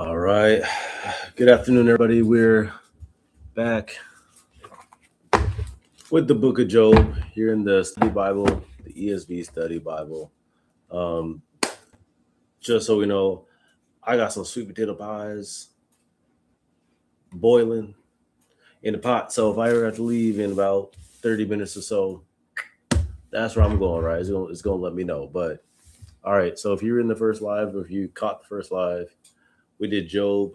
All right. Good afternoon, everybody. We're back with the book of Job here in the study Bible, the ESV study Bible. Um, just so we know, I got some sweet potato pies boiling in the pot. So if I ever have to leave in about 30 minutes or so, that's where I'm going, right? It's gonna let me know. But all right, so if you were in the first live, or if you caught the first live, we did Job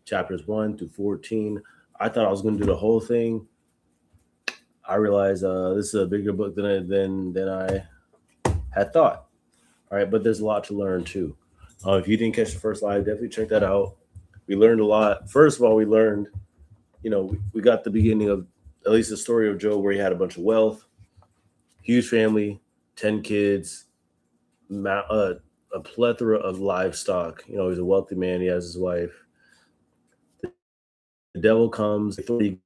chapters 1 through 14. I thought I was gonna do the whole thing. I realized this is a bigger book than I had thought. All right, but there's a lot to learn too. If you didn't catch the first live, definitely check that out. We learned a lot. First of all, we learned, we got the beginning of at least the story of Job, where he had a bunch of wealth, huge family, 10 kids, a plethora of livestock. He's a wealthy man. He has his wife. The devil comes. The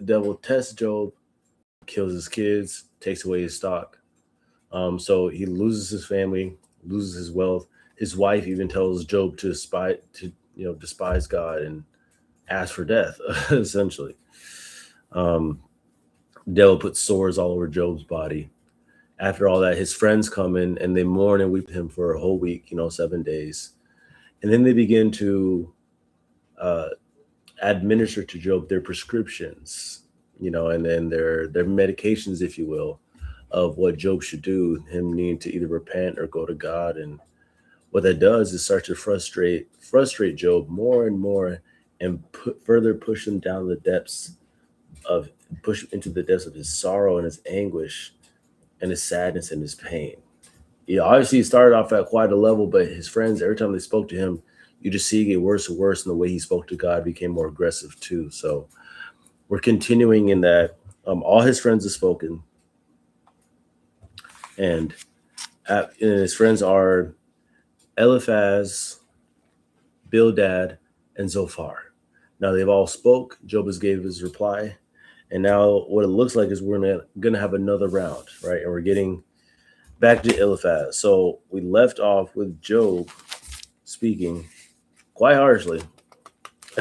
devil tests Job, kills his kids, takes away his stock. So he loses his family, loses his wealth. His wife even tells Job to despise God and ask for death, essentially. Um, Devil puts sores all over Job's body. After all that, his friends come in and they mourn and weep him for a whole week, 7 days. And then they begin to uh, administer to Job their prescriptions, and then their medications, if you will, of what Job should do, him needing to either repent or go to God. And what that does is start to frustrate Job more and more, and further push him down the depths of push him into the depths of his sorrow and his anguish and his sadness and his pain. Obviously he started off at quite a level, but his friends, every time they spoke to him, you just see it get worse and worse, and the way he spoke to God became more aggressive too. So we're continuing in that. All his friends have spoken, and his friends are Eliphaz, Bildad, and Zophar. Now they've all spoke. Job has gave his reply, and now what it looks like is we're gonna have another round, right? And we're getting back to Eliphaz. So we left off with Job speaking quite harshly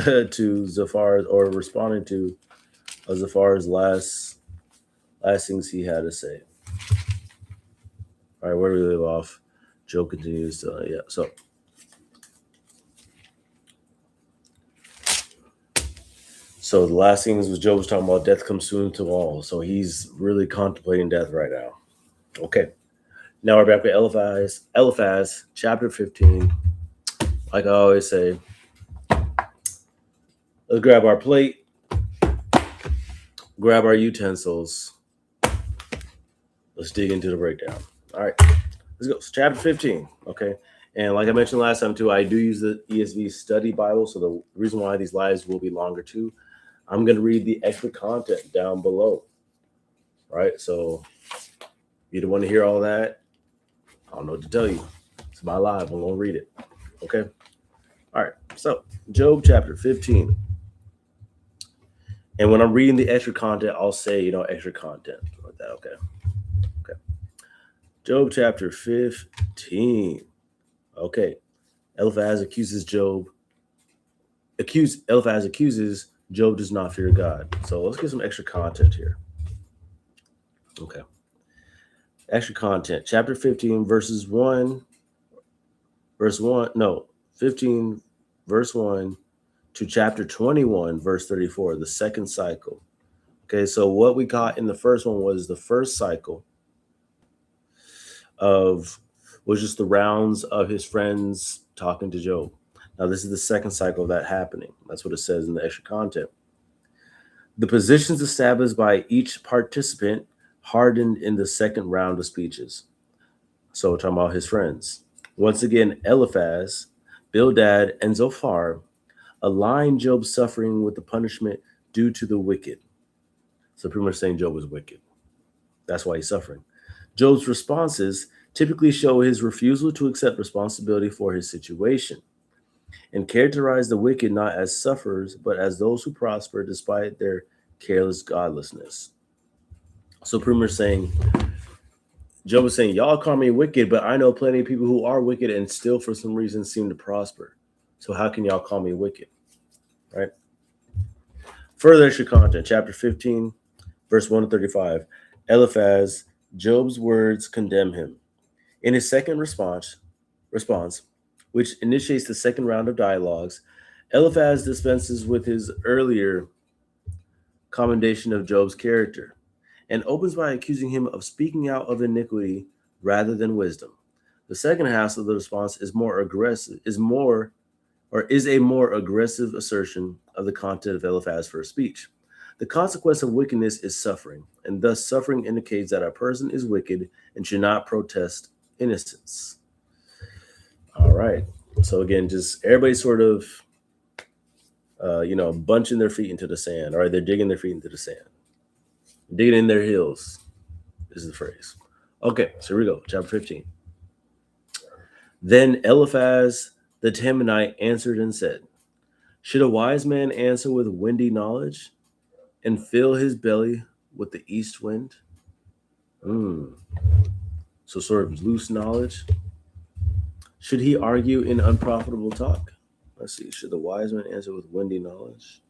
to Zophar, or responding to Zophar's last things he had to say. All right, where do we leave off? Job continues to, So the last things was Job was talking about death comes soon to all. So he's really contemplating death right now. Okay. Now we're back with Eliphaz, chapter 15. Like I always say, let's grab our plate, grab our utensils. Let's dig into the breakdown. All right, let's go. So chapter 15. Okay. And like I mentioned last time too, I do use the ESV study Bible. So the reason why these lives will be longer too, I'm going to read the extra content down below. Right. So you don't want to hear all that. I don't know what to tell you. It's my live. I'm going to read it. Okay. All right. So Job chapter 15. And when I'm reading the extra content, I'll say, extra content like that. Okay. Okay. Job chapter 15. Okay. Eliphaz accuses Job does not fear God. So let's get some extra content here. Okay. Extra content. Chapter 15, 15, verse 1 to chapter 21, verse 34, the second cycle. Okay, so what we got in the first one was the first cycle was just the rounds of his friends talking to Job. Now this is the second cycle of that happening. That's what it says in the extra content. The positions established by each participant hardened in the second round of speeches. So we're talking about his friends. Once again, Eliphaz, Bildad, and Zophar align Job's suffering with the punishment due to the wicked. So pretty much saying Job was wicked. That's why he's suffering. Job's responses typically show his refusal to accept responsibility for his situation, and characterize the wicked not as sufferers, but as those who prosper despite their careless godlessness. So pretty much saying, Job was saying, y'all call me wicked, but I know plenty of people who are wicked and still for some reason seem to prosper. So how can y'all call me wicked? Right? Further extra content, chapter 15, verse 1 to 35. Eliphaz, Job's words condemn him. In his second response, which initiates the second round of dialogues, Eliphaz dispenses with his earlier commendation of Job's character and opens by accusing him of speaking out of iniquity rather than wisdom. The second half of the response is a more aggressive assertion of the content of Eliphaz's first speech. The consequence of wickedness is suffering, and thus suffering indicates that a person is wicked and should not protest innocence. All right. So again, just everybody sort of, bunching their feet into the sand. All right, they're digging their feet into the sand, digging in their heels. Is the phrase. Okay, so here we go. Chapter 15. Then Eliphaz the Temanite answered and said, "Should a wise man answer with windy knowledge and fill his belly with the east wind?" So sort of loose knowledge. Should he argue in unprofitable talk? Let's see. Should the wise man answer with windy knowledge?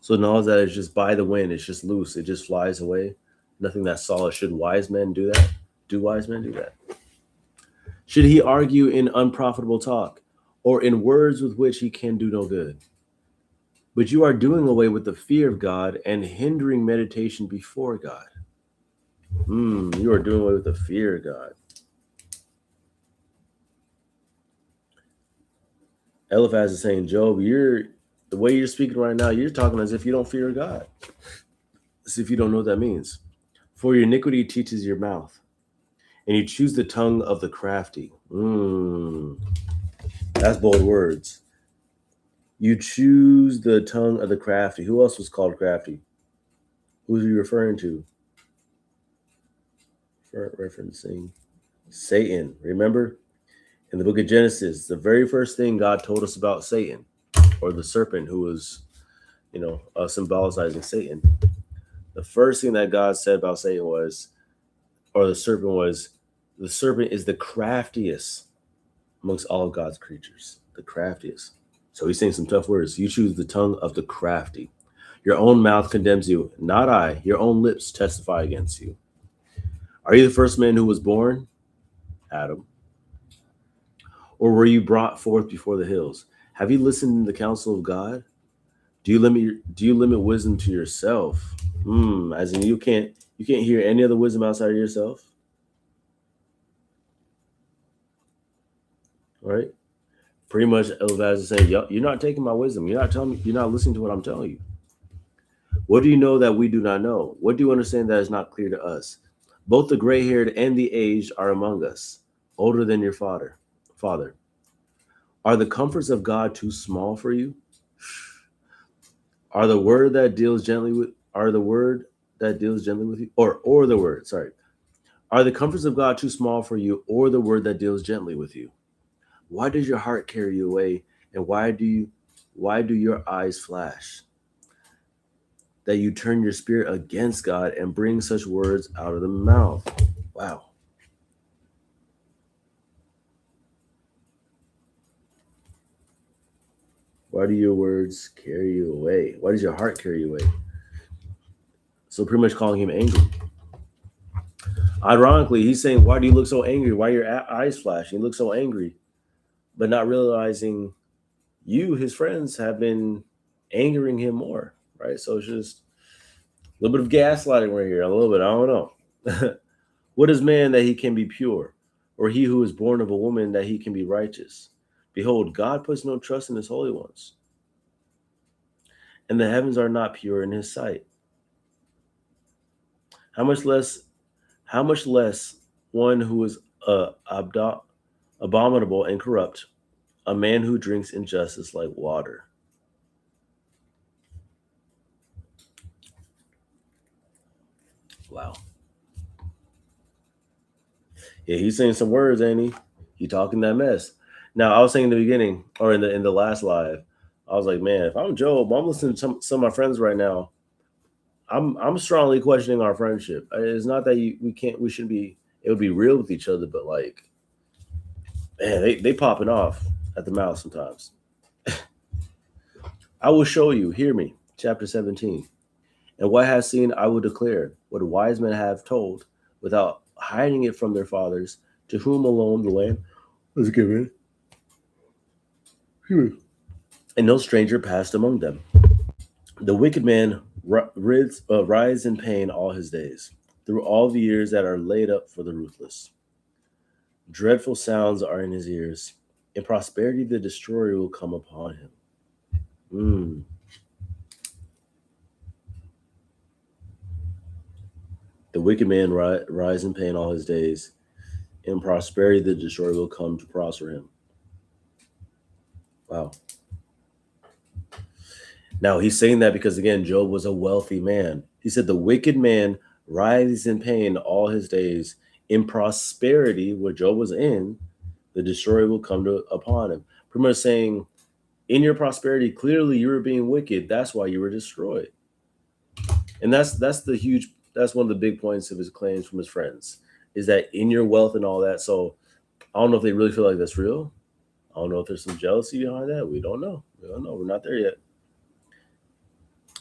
So knowledge that is just by the wind. It's just loose. It just flies away. Nothing that's solid. Should wise men do that? Do wise men do that? Should he argue in unprofitable talk or in words with which he can do no good? But you are doing away with the fear of God and hindering meditation before God. You are doing away with the fear of God. Eliphaz is saying, Job, the way you're speaking right now, you're talking as if you don't fear God. As if you don't know what that means. For your iniquity teaches your mouth, and you choose the tongue of the crafty. That's bold words. You choose the tongue of the crafty. Who else was called crafty? Who's he referring to? Referencing Satan. Remember? In the book of Genesis, the very first thing God told us about Satan, or the serpent who was, symbolizing Satan. The first thing that God said about Satan was, or the serpent is the craftiest amongst all of God's creatures, the craftiest. So he's saying some tough words. You choose the tongue of the crafty. Your own mouth condemns you, not I. Your own lips testify against you. Are you the first man who was born? Adam. Or were you brought forth before the hills? Have you listened to the counsel of God? Do you limit wisdom to yourself? As in you can't hear any other wisdom outside of yourself? All right? Pretty much Eliphaz is saying, you're not taking my wisdom. You're not listening to what I'm telling you. What do you know that we do not know? What do you understand that is not clear to us? Both the gray-haired and the aged are among us, older than your father. Are the comforts of God too small for you? Are the word that deals gently with you? Or the word, sorry. Are the comforts of God too small for you, or the word that deals gently with you? Why does your heart carry you away? And why do your eyes flash? That you turn your spirit against God and bring such words out of the mouth. Wow. Why do your words carry you away? Why does your heart carry you away? So pretty much calling him angry. Ironically, he's saying, why do you look so angry? Why are your eyes flashing? You look so angry. But not realizing his friends, have been angering him more, right? So it's just a little bit of gaslighting right here. A little bit, I don't know. What is man that he can be pure? Or he who is born of a woman that he can be righteous? Behold, God puts no trust in his holy ones. And the heavens are not pure in his sight. How much less one who is abominable and corrupt, a man who drinks injustice like water. Wow. Yeah, he's saying some words, ain't he? He talking that mess. Now, I was saying in the beginning, or in the last live, I was like, man, if I'm Job, I'm listening to some of my friends right now. I'm strongly questioning our friendship. It's not that we shouldn't be able to be real with each other, but like, man, they popping off. at the mouth sometimes. I will show you, hear me. Chapter 17. And what I have seen, I will declare, what wise men have told, without hiding it from their fathers, to whom alone the land was given. And no stranger passed among them. The wicked man writhes in pain all his days, through all the years that are laid up for the ruthless. Dreadful sounds are in his ears. In prosperity, the destroyer will come upon him. The wicked man writhes in pain all his days. In prosperity, the destroyer will come to prosper him. Wow. Now, he's saying that because, again, Job was a wealthy man. He said, the wicked man writhes in pain all his days. In prosperity, what Job was in, the destroyer will come upon him. Pretty much saying, in your prosperity, clearly you were being wicked. That's why you were destroyed. And that's one of the big points of his claims from his friends, is that in your wealth and all that. So I don't know if they really feel like that's real. I don't know if there's some jealousy behind that. We don't know. We're not there yet.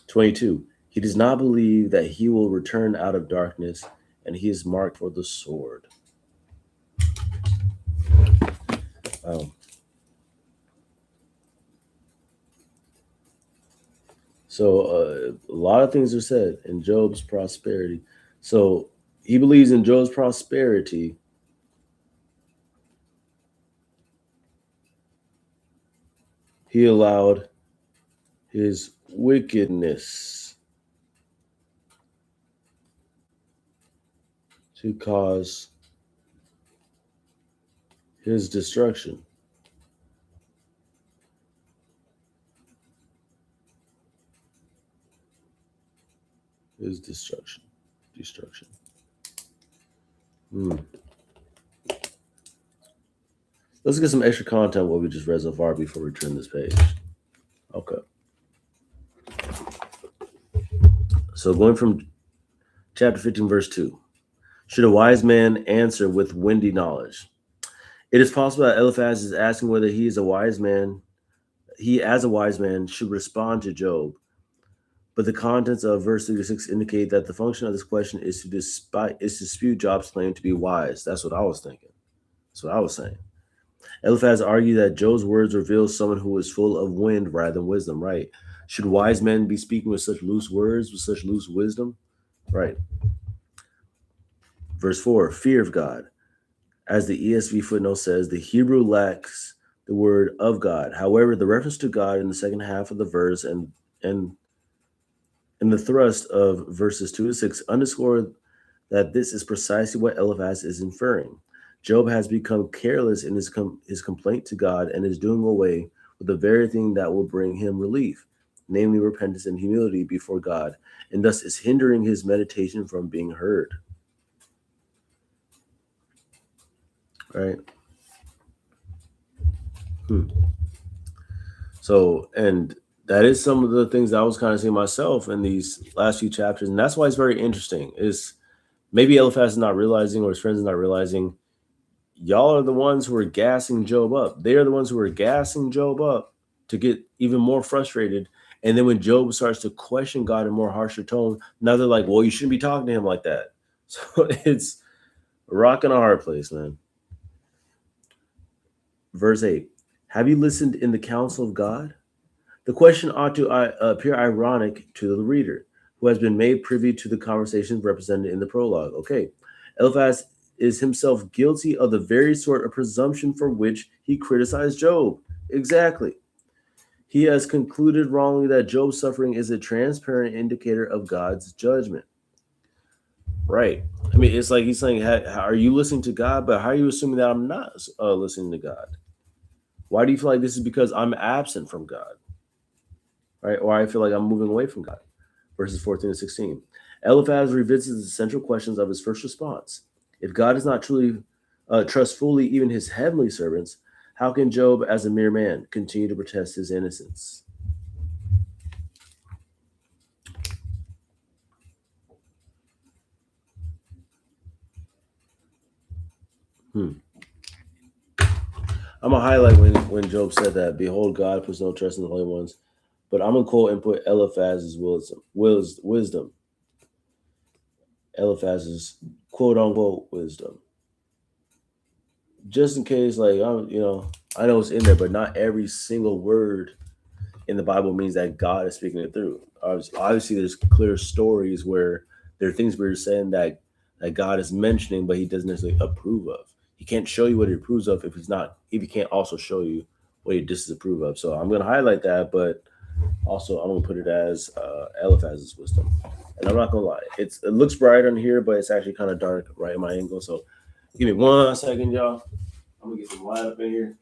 22. He does not believe that he will return out of darkness, and he is marked for the sword. So a lot of things are said in Job's prosperity. So he believes in Job's prosperity. He allowed his wickedness to cause his destruction. His destruction. Let's get some extra content what we just read so far before we turn this page. Okay. So going from chapter 15, verse 2. Should a wise man answer with windy knowledge? It is possible that Eliphaz is asking whether he as a wise man should respond to Job. But the contents of verse 36 indicate that the function of this question is to dispute Job's claim to be wise. That's what I was thinking. That's what I was saying. Eliphaz argued that Job's words reveal someone who is full of wind rather than wisdom, right? Should wise men be speaking with such loose words, with such loose wisdom? Right. Verse 4, fear of God. As the ESV footnote says, the Hebrew lacks the word of God. However, the reference to God in the second half of the verse and the thrust of verses 2 to 6 underscore that this is precisely what Eliphaz is inferring. Job has become careless in his complaint to God and is doing away with the very thing that will bring him relief, namely repentance and humility before God, and thus is hindering his meditation from being heard. Right? So, and that is some of the things that I was kind of seeing myself in these last few chapters, and that's why it's very interesting. Is maybe Eliphaz is not realizing, or his friends are not realizing, y'all are the ones who are gassing Job up. They are the ones who are gassing Job up to get even more frustrated. And then when Job starts to question God in a more harsher tone, now they're like, well, you shouldn't be talking to him like that. So it's a rock and a hard place, man. Verse 8, have you listened in the counsel of God? The question ought to appear ironic to the reader, who has been made privy to the conversations represented in the prologue. Okay, Eliphaz is himself guilty of the very sort of presumption for which he criticized Job. Exactly. He has concluded wrongly that Job's suffering is a transparent indicator of God's judgment. Right. I mean, it's like he's saying, are you listening to God? But how are you assuming that I'm not listening to God? Why do you feel like this is because I'm absent from God? Right? Or I feel like I'm moving away from God. Verses 14 to 16. Eliphaz revisits the central questions of his first response. If God does not truly trust fully even his heavenly servants, how can Job, as a mere man, continue to protest his innocence? I'm gonna highlight when Job said that, "Behold, God puts no trust in the holy ones," but I'm gonna quote and put Eliphaz's wisdom. Eliphaz's quote unquote wisdom, just in case, like I know it's in there, but not every single word in the Bible means that God is speaking it through. Obviously, there's clear stories where there are things we're saying that God is mentioning, but He doesn't necessarily approve of. He can't show you what He approves of if He can't also show you what He disapproves of. So I'm going to highlight that, but also I'm going to put it as Eliphaz's wisdom. And I'm not going to lie, it looks bright on here, but it's actually kind of dark right in my angle. So give me 1 second, y'all. I'm gonna get some light up in here.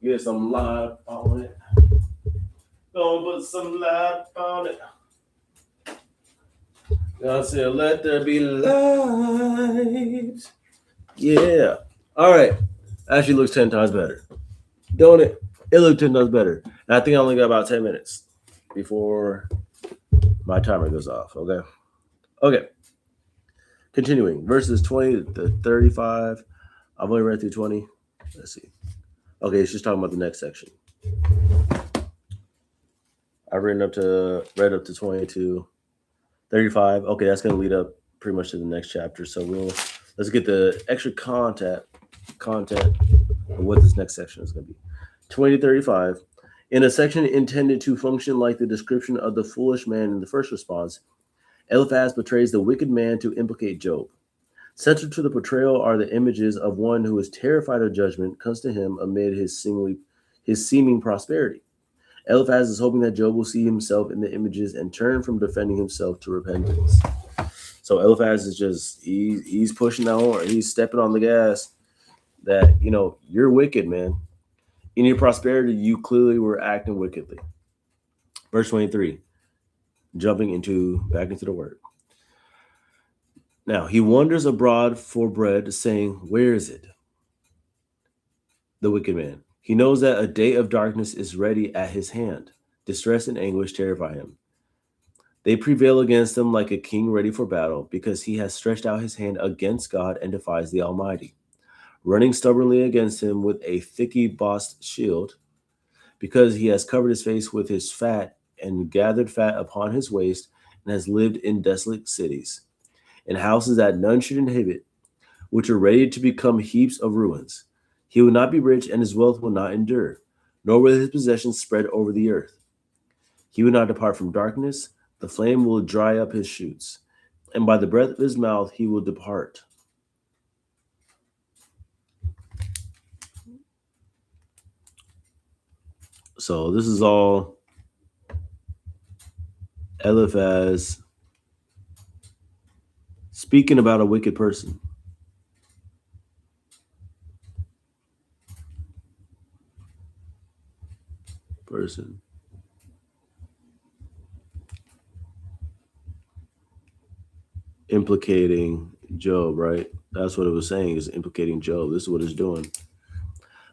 Get some light on it. Gonna put some light on it. God said, let there be light. Yeah. All right. Actually looks 10 times better. Don't it? It looked 10 times better. And I think I only got about 10 minutes before my timer goes off. Okay. Okay. Continuing. Verses 20 to 35. I've only read through 20. Let's see. Okay, it's just talking about the next section. I've read up to 22. 35. Okay, that's going to lead up pretty much to the next chapter. So let's get the extra content of what this next section is going to be. 20 to 35. In a section intended to function like the description of the foolish man in the first response, Eliphaz portrays the wicked man to implicate Job. Central to the portrayal are the images of one who is terrified of judgment comes to him amid his seeming prosperity. Eliphaz is hoping that Job will see himself in the images and turn from defending himself to repentance. So Eliphaz is he's pushing that horn. He's stepping on the gas that, you're wicked, man. In your prosperity, you clearly were acting wickedly. Verse 23, jumping back into the word. Now, he wanders abroad for bread, saying, where is it? The wicked man. He knows that a day of darkness is ready at his hand. Distress and anguish terrify him. They prevail against him like a king ready for battle, because he has stretched out his hand against God and defies the Almighty. Running stubbornly against him with a thickly bossed shield, because he has covered his face with his fat and gathered fat upon his waist, and has lived in desolate cities, in houses that none should inhabit, which are ready to become heaps of ruins. He will not be rich, and his wealth will not endure, nor will his possessions spread over the earth. He will not depart from darkness. The flame will dry up his shoots, and by the breath of his mouth he will depart. So this is all Eliphaz speaking about a wicked person. Implicating Job, right? That's what it was saying, is implicating Job. This is what it's doing.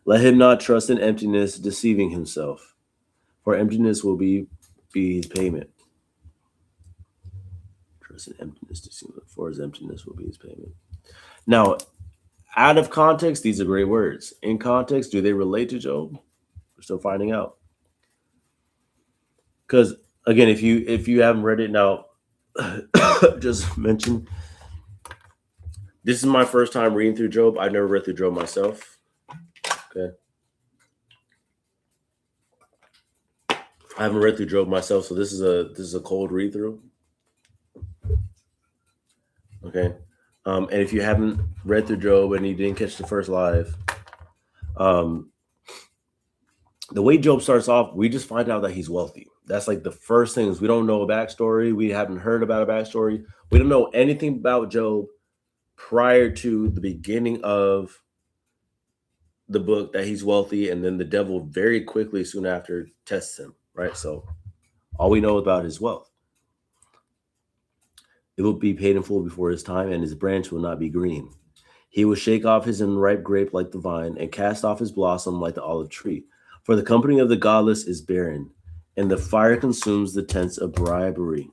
Let him not trust in emptiness, deceiving himself, for emptiness will be his payment. Trust in emptiness, deceiving, for his emptiness will be his payment. Now, out of context, these are great words. In context, do they relate to Job? We're still finding out. Because again, if you haven't read it now, just mention this is my first time reading through Job. I've never read through Job myself. Okay. I haven't read through Job myself, so this is a cold read through. Okay. And if you haven't read through Job and you didn't catch the first live, the way Job starts off, we just find out that he's wealthy. That's like the first things. We don't know a backstory. We haven't heard about a backstory. We don't know anything about Job prior to the beginning of the book that he's wealthy, and then the devil very quickly soon after tests him, right? So all we know about his wealth. It will be paid in full before his time, and his branch will not be green. He will shake off his unripe grape like the vine, and cast off his blossom like the olive tree. For the company of the godless is barren, and the fire consumes the tents of bribery.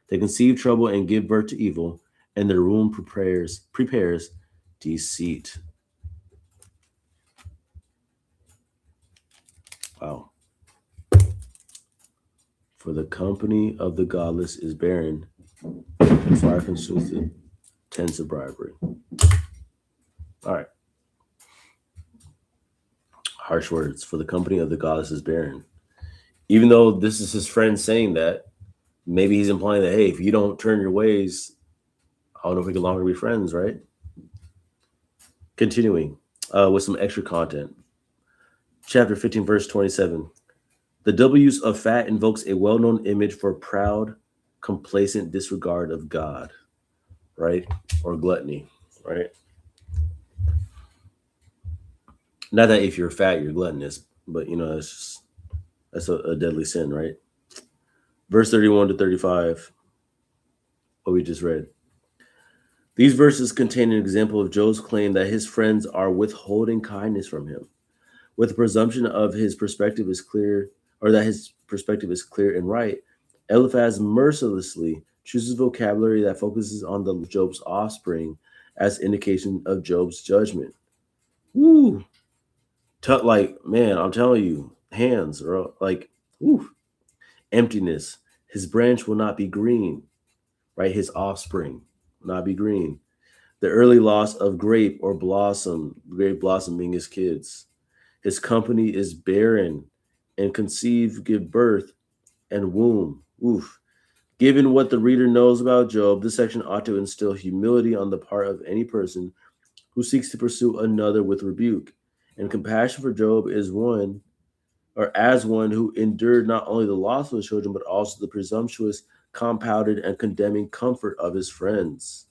They conceive trouble and give birth to evil, and their womb prepares deceit. Wow. For the company of the godless is barren, and fire consumes the tents of bribery. All right. Harsh words. For the company of the godless is barren. Even though this is his friend saying that, maybe he's implying that, hey, if you don't turn your ways, I don't know if we can longer be friends, right? Continuing with some extra content. Chapter 15, verse 27. The double use of fat invokes a well known image for proud, complacent disregard of God, right? Or gluttony, right? Not that if you're fat, you're gluttonous, but that's a deadly sin, right? Verse 31 to 35, what we just read. These verses contain an example of Job's claim that his friends are withholding kindness from him, with the presumption of his perspective is clear, or that his perspective is clear and right. Eliphaz mercilessly chooses vocabulary that focuses on the Job's offspring as indication of Job's judgment. Woo! Like, man, I'm telling you, hands are like, woo, emptiness. His branch will not be green, right? His offspring will not be green. The early loss of grape blossom being his kids. His company is barren and conceive, give birth, and womb. Oof. Given what the reader knows about Job, this section ought to instill humility on the part of any person who seeks to pursue another with rebuke. And compassion for Job is one, or as one who endured not only the loss of his children, but also the presumptuous, compounded, and condemning comfort of his friends.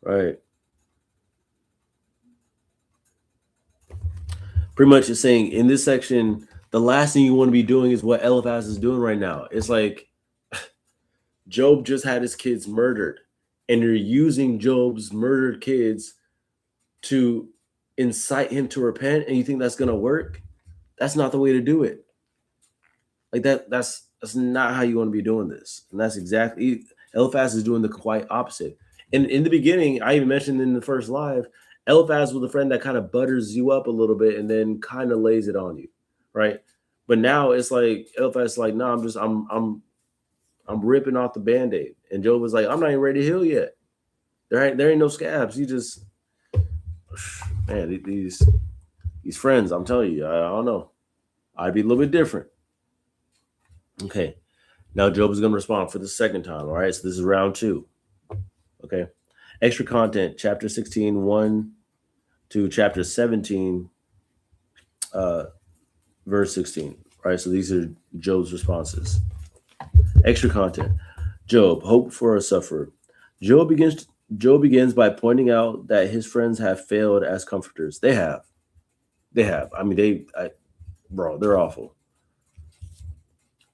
Right. Pretty much it's saying in this section, the last thing you want to be doing is what Eliphaz is doing right now. It's like Job just had his kids murdered, and you're using Job's murdered kids to incite him to repent, and you think that's going to work? That's not the way to do it. Like that's not how you want to be doing this. And that's exactly Eliphaz is doing the quite opposite. And in the beginning, I even mentioned in the first live, Eliphaz was the friend that kind of butters you up a little bit and then kind of lays it on you, right? But now it's like Eliphaz is like, no, I'm ripping off the band-aid. And Job was like, I'm not even ready to heal yet. There ain't no scabs. You just, man, these friends, I'm telling you, I don't know. I'd be a little bit different. Okay. Now Job is going to respond for the second time. All right. So this is round 2. Okay. Extra content, chapter 16, 1 to chapter 17, verse 16. All right. So these are Job's responses. Extra content. Job, hope for a sufferer. Job begins by pointing out that his friends have failed as comforters. They have. I mean, they're awful.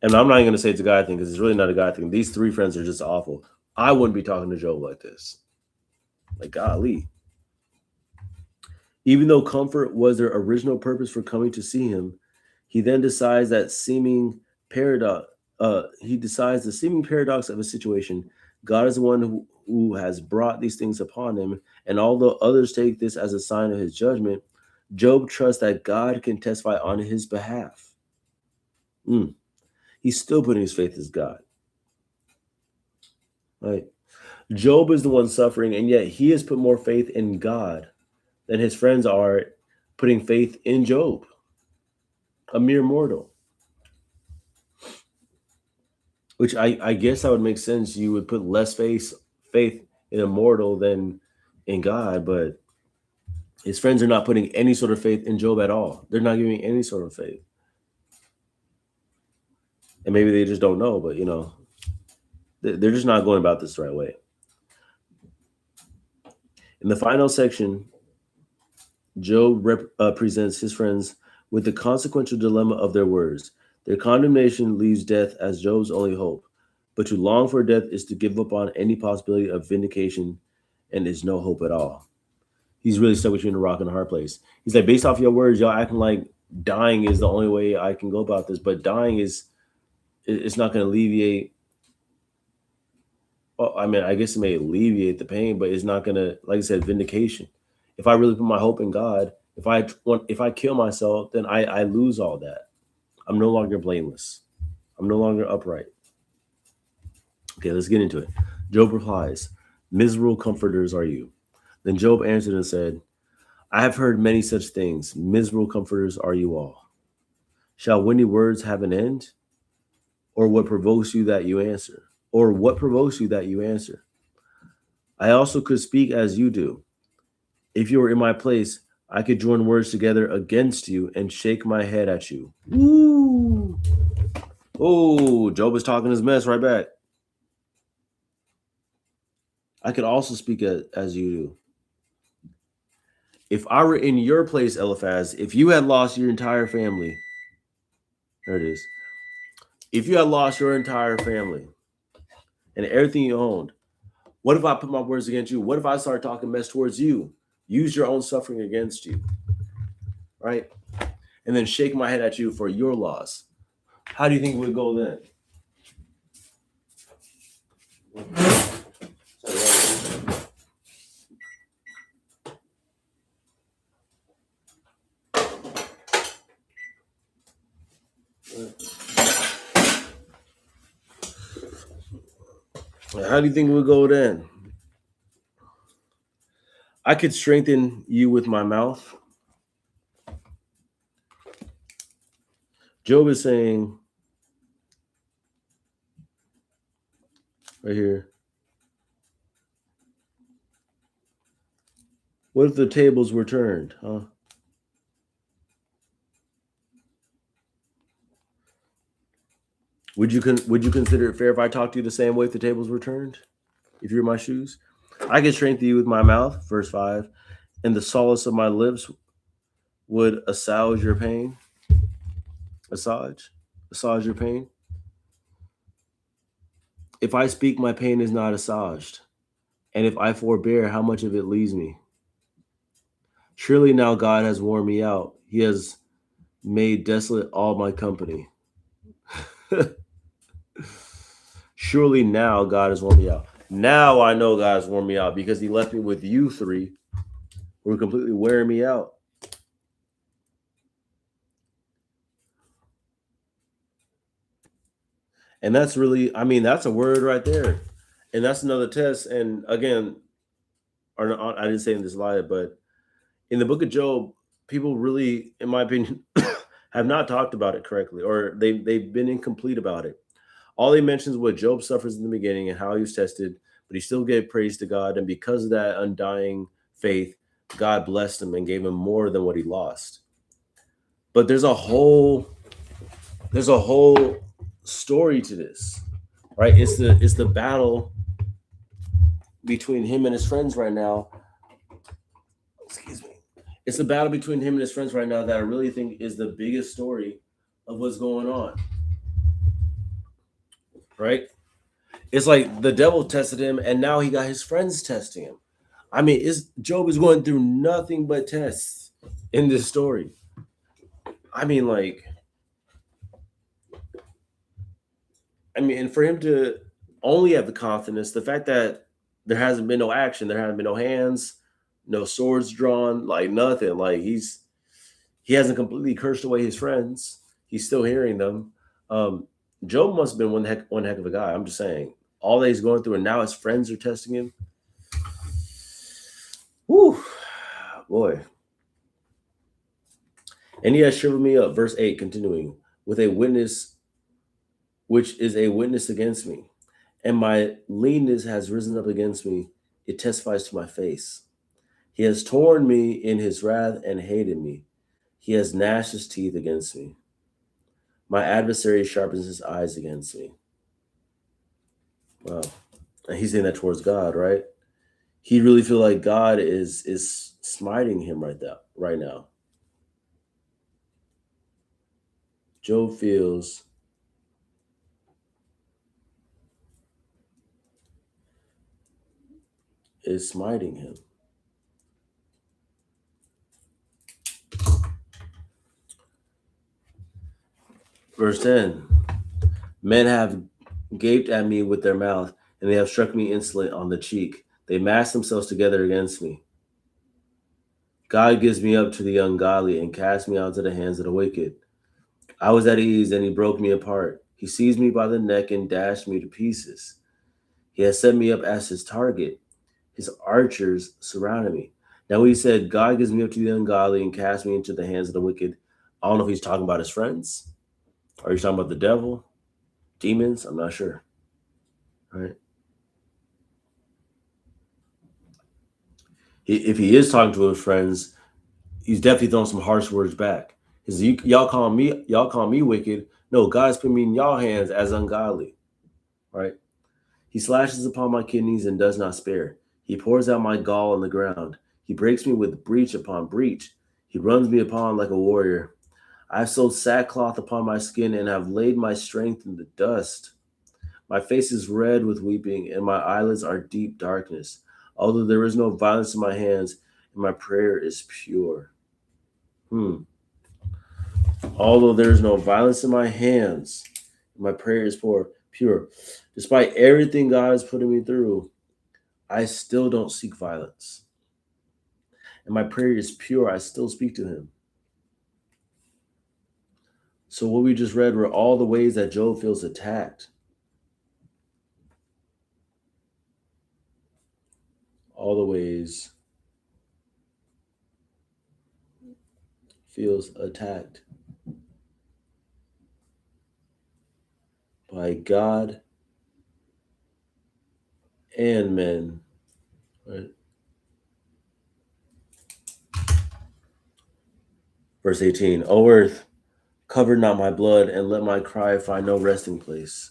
And I'm not even going to say it's a guy thing because it's really not a guy thing. These 3 friends are just awful. I wouldn't be talking to Job like this. Like, golly. Even though comfort was their original purpose for coming to see him, he then decides that seeming paradox. He decides the seeming paradox of a situation. God is the one who has brought these things upon him, and although others take this as a sign of his judgment, Job trusts that God can testify on his behalf. He's still putting his faith as God. Right? Job is the one suffering, and yet he has put more faith in God than his friends are putting faith in Job, a mere mortal. Which I guess that would make sense. You would put less faith in a mortal than in God, but his friends are not putting any sort of faith in Job at all. They're not giving any sort of faith. And maybe they just don't know, but they're just not going about this the right way. In the final section, Job presents his friends with the consequential dilemma of their words. Their condemnation leaves death as Job's only hope, but to long for death is to give up on any possibility of vindication and is no hope at all. He's really stuck between a rock and a hard place. He's like, based off your words, y'all acting like dying is the only way I can go about this, but dying it's not going to alleviate. Well, I mean, I guess it may alleviate the pain, but it's not going to, like I said, vindication. If I really put my hope in God, if I kill myself, then I lose all that. I'm no longer blameless. I'm no longer upright. Okay, let's get into it. Job replies, miserable comforters are you. Then Job answered and said, I have heard many such things. Miserable comforters are you all. Shall windy words have an end? Or what provokes you that you answer? Or what provokes you that you answer? I also could speak as you do. If you were in my place, I could join words together against you and shake my head at you. Woo! Oh, Job is talking his mess right back. I could also speak as you do. If I were in your place, Eliphaz, if you had lost your entire family, there it is. If you had lost your entire family and everything you owned, what if I put my words against you? What if I start talking mess towards you? Use your own suffering against you, right? And then shake my head at you for your loss. How do you think it would go then? How do you think it would go then? I could strengthen you with my mouth. Job is saying right here, what if the tables were turned, huh? Would you consider it fair if I talked to you the same way if the tables were turned? If you're in my shoes? I could strengthen you with my mouth, verse 5, and the solace of my lips would assuage your pain. Assuage your pain. If I speak, my pain is not assuaged. And if I forbear, how much of it leaves me? Surely now God has worn me out. He has made desolate all my company. Surely now God has worn me out. Now I know God has worn me out because he left me with you three who are completely wearing me out. And that's really, I mean, that's a word right there. And that's another test. And again, I didn't say in this slide, but in the book of Job, people really, in my opinion, have not talked about it correctly, or they've been incomplete about it. All they mention is what Job suffers in the beginning and how he was tested, but he still gave praise to God. And because of that undying faith, God blessed him and gave him more than what he lost. But there's a whole story to this, right? It's the battle between him and his friends right now. Excuse me. It's the battle between him and his friends right now that I really think is the biggest story of what's going on. Right? It's like the devil tested him, and now he got his friends testing him. I mean, Job is going through nothing but tests in this story. I mean, and for him to only have the confidence, the fact that there hasn't been no action, there haven't been no hands, no swords drawn, like nothing. Like he hasn't completely cursed away his friends. He's still hearing them. Job must have been one heck of a guy. I'm just saying. All that he's going through, and now his friends are testing him. Whew, boy. And he has shivered me up. Verse 8, continuing, with a witness, which is a witness against me. And my leanness has risen up against me. It testifies to my face. He has torn me in his wrath and hated me. He has gnashed his teeth against me. My adversary sharpens his eyes against me. Wow. And he's saying that towards God, right? He really feel like God is smiting him right now. Job feels is smiting him. Verse 10, men have gaped at me with their mouth, and they have struck me insolent on the cheek. They mass themselves together against me. God gives me up to the ungodly and casts me out to the hands of the wicked. I was at ease, and he broke me apart. He seized me by the neck and dashed me to pieces. He has set me up as his target. His archers surrounded me. Now, when he said, God gives me up to the ungodly and casts me into the hands of the wicked, I don't know if he's talking about his friends or he's talking about the devil, demons. I'm not sure. Right? If he is talking to his friends, he's definitely throwing some harsh words back. Because y'all call me wicked. No, God's put me in y'all hands as ungodly. Right? He slashes upon my kidneys and does not spare. He pours out my gall on the ground. He breaks me with breach upon breach. He runs me upon like a warrior. I have sewed sackcloth upon my skin and have laid my strength in the dust. My face is red with weeping, and my eyelids are deep darkness. Although there is no violence in my hands, and my prayer is pure. Although there is no violence in my hands, and my prayer is pure. Despite everything God is putting me through, I still don't seek violence. And my prayer is pure. I still speak to him. So what we just read were all the ways that Job feels attacked. All the ways feels attacked by God and men. Right? Verse 18, O earth, cover not my blood, and let my cry find no resting place.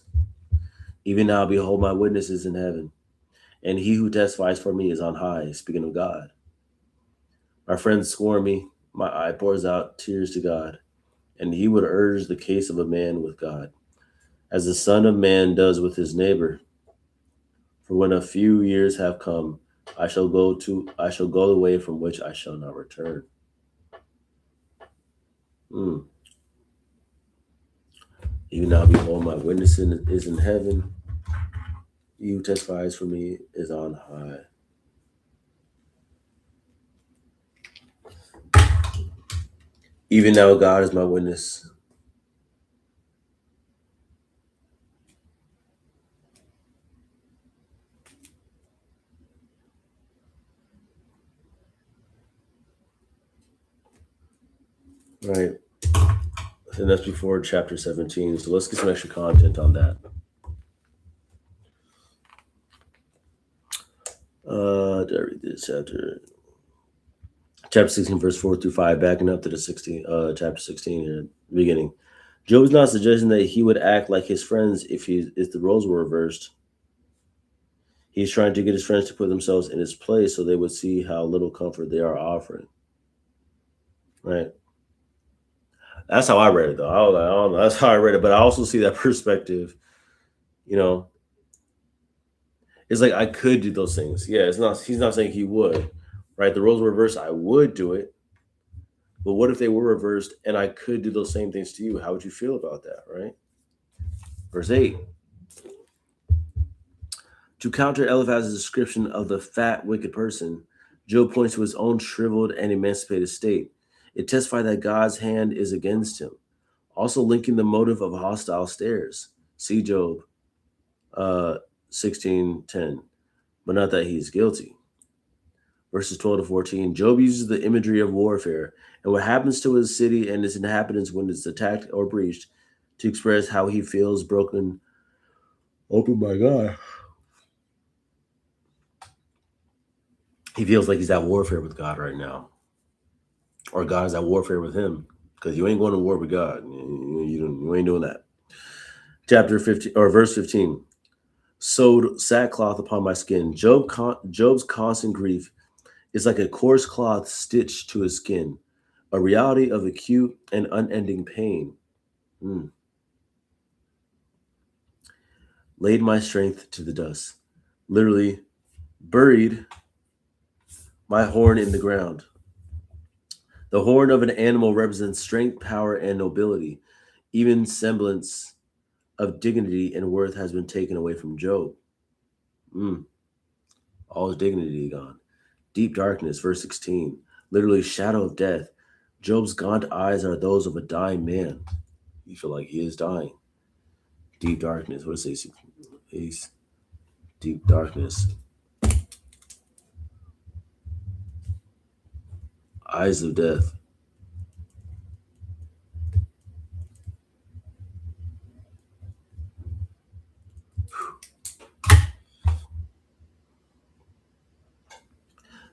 Even now, behold, my witness is in heaven, and he who testifies for me is on high, speaking of God. My friends scorn me, my eye pours out tears to God, and he would urge the case of a man with God, as the Son of Man does with his neighbor. For when a few years have come, I shall go the way from which I shall not return. Even now, behold, my witness is in heaven. He who testifies for me is on high. Even now, God is my witness. Right. And that's before chapter 17. So let's get some extra content on that. Did I read this chapter? Chapter 16, verse 4 through 5, backing up to the chapter 16 here, beginning. Job is not suggesting that he would act like his friends if the roles were reversed. He's trying to get his friends to put themselves in his place so they would see how little comfort they are offering. Right? That's how I read it, though. I don't know. That's how I read it, but I also see that perspective. It's like I could do those things. Yeah, it's not. He's not saying he would. Right? The roles were reversed. I would do it. But what if they were reversed and I could do those same things to you? How would you feel about that? Right? Verse 8. To counter Eliphaz's description of the fat, wicked person, Job points to his own shriveled and emancipated state. It testifies that God's hand is against him, also linking the motive of hostile stares. See Job 16:10, but not that he's guilty. Verses 12 to 14, Job uses the imagery of warfare and what happens to his city and its inhabitants when it's attacked or breached to express how he feels broken open by God. He feels like he's at warfare with God right now. Or God is at warfare with him. Because you ain't going to war with God. You ain't doing that. Chapter 15 or verse 15. Sewed sackcloth upon my skin. Job's constant grief is like a coarse cloth stitched to his skin, a reality of acute and unending pain. Laid my strength to the dust. Literally buried my horn in the ground. The horn of an animal represents strength, power, and nobility. Even semblance of dignity and worth has been taken away from Job. All his dignity gone. Deep darkness, verse 16. Literally shadow of death. Job's gaunt eyes are those of a dying man. You feel like he is dying. Deep darkness. What does it say? He's deep darkness. Eyes of death.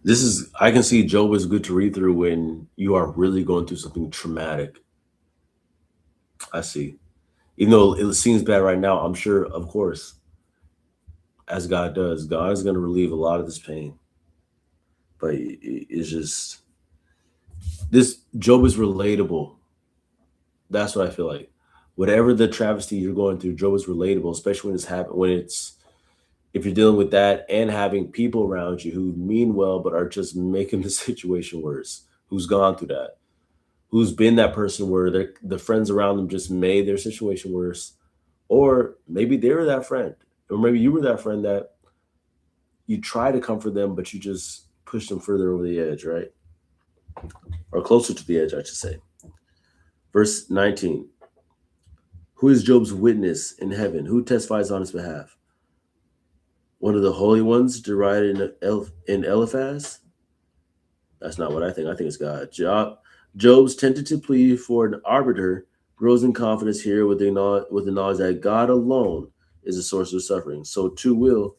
This is, I can see Job is good to read through when you are really going through something traumatic. I see. Even though it seems bad right now, I'm sure, of course, as God does, God is going to relieve a lot of this pain. But it's just, this Job is relatable. That's what I feel like. Whatever the travesty you're going through, Job is relatable, especially when it's happening, when it's, if you're dealing with that and having people around you who mean well but are just making the situation worse, who's gone through that, who's been that person where the friends around them just made their situation worse, or maybe they were that friend, or maybe you were that friend that you try to comfort them but you just push them further over the edge, right? Or closer to the edge, I should say. Verse 19. Who is Job's witness in heaven? Who testifies on his behalf? One of the holy ones derided in Eliphaz? That's not what I think. I think it's God. Job's tentative plea for an arbiter grows in confidence here with the knowledge that God alone is the source of suffering. So too will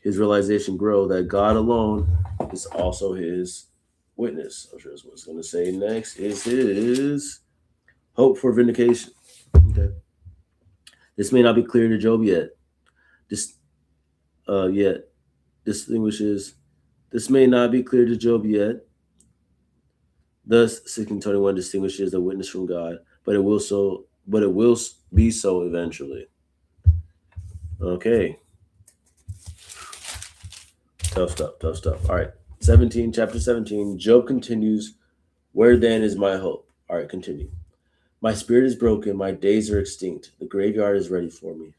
his realization grow that God alone is also his witness. I'm sure that's what it's going to say next. Is his hope for vindication. Okay. This may not be clear to Job yet. Yet distinguishes. This may not be clear to Job yet. Thus, 1621 distinguishes the witness from God, but it will be so eventually. Okay. Tough stuff. All right. Chapter 17. Job continues. Where then is my hope? All right, continue. My spirit is broken. My days are extinct. The graveyard is ready for me.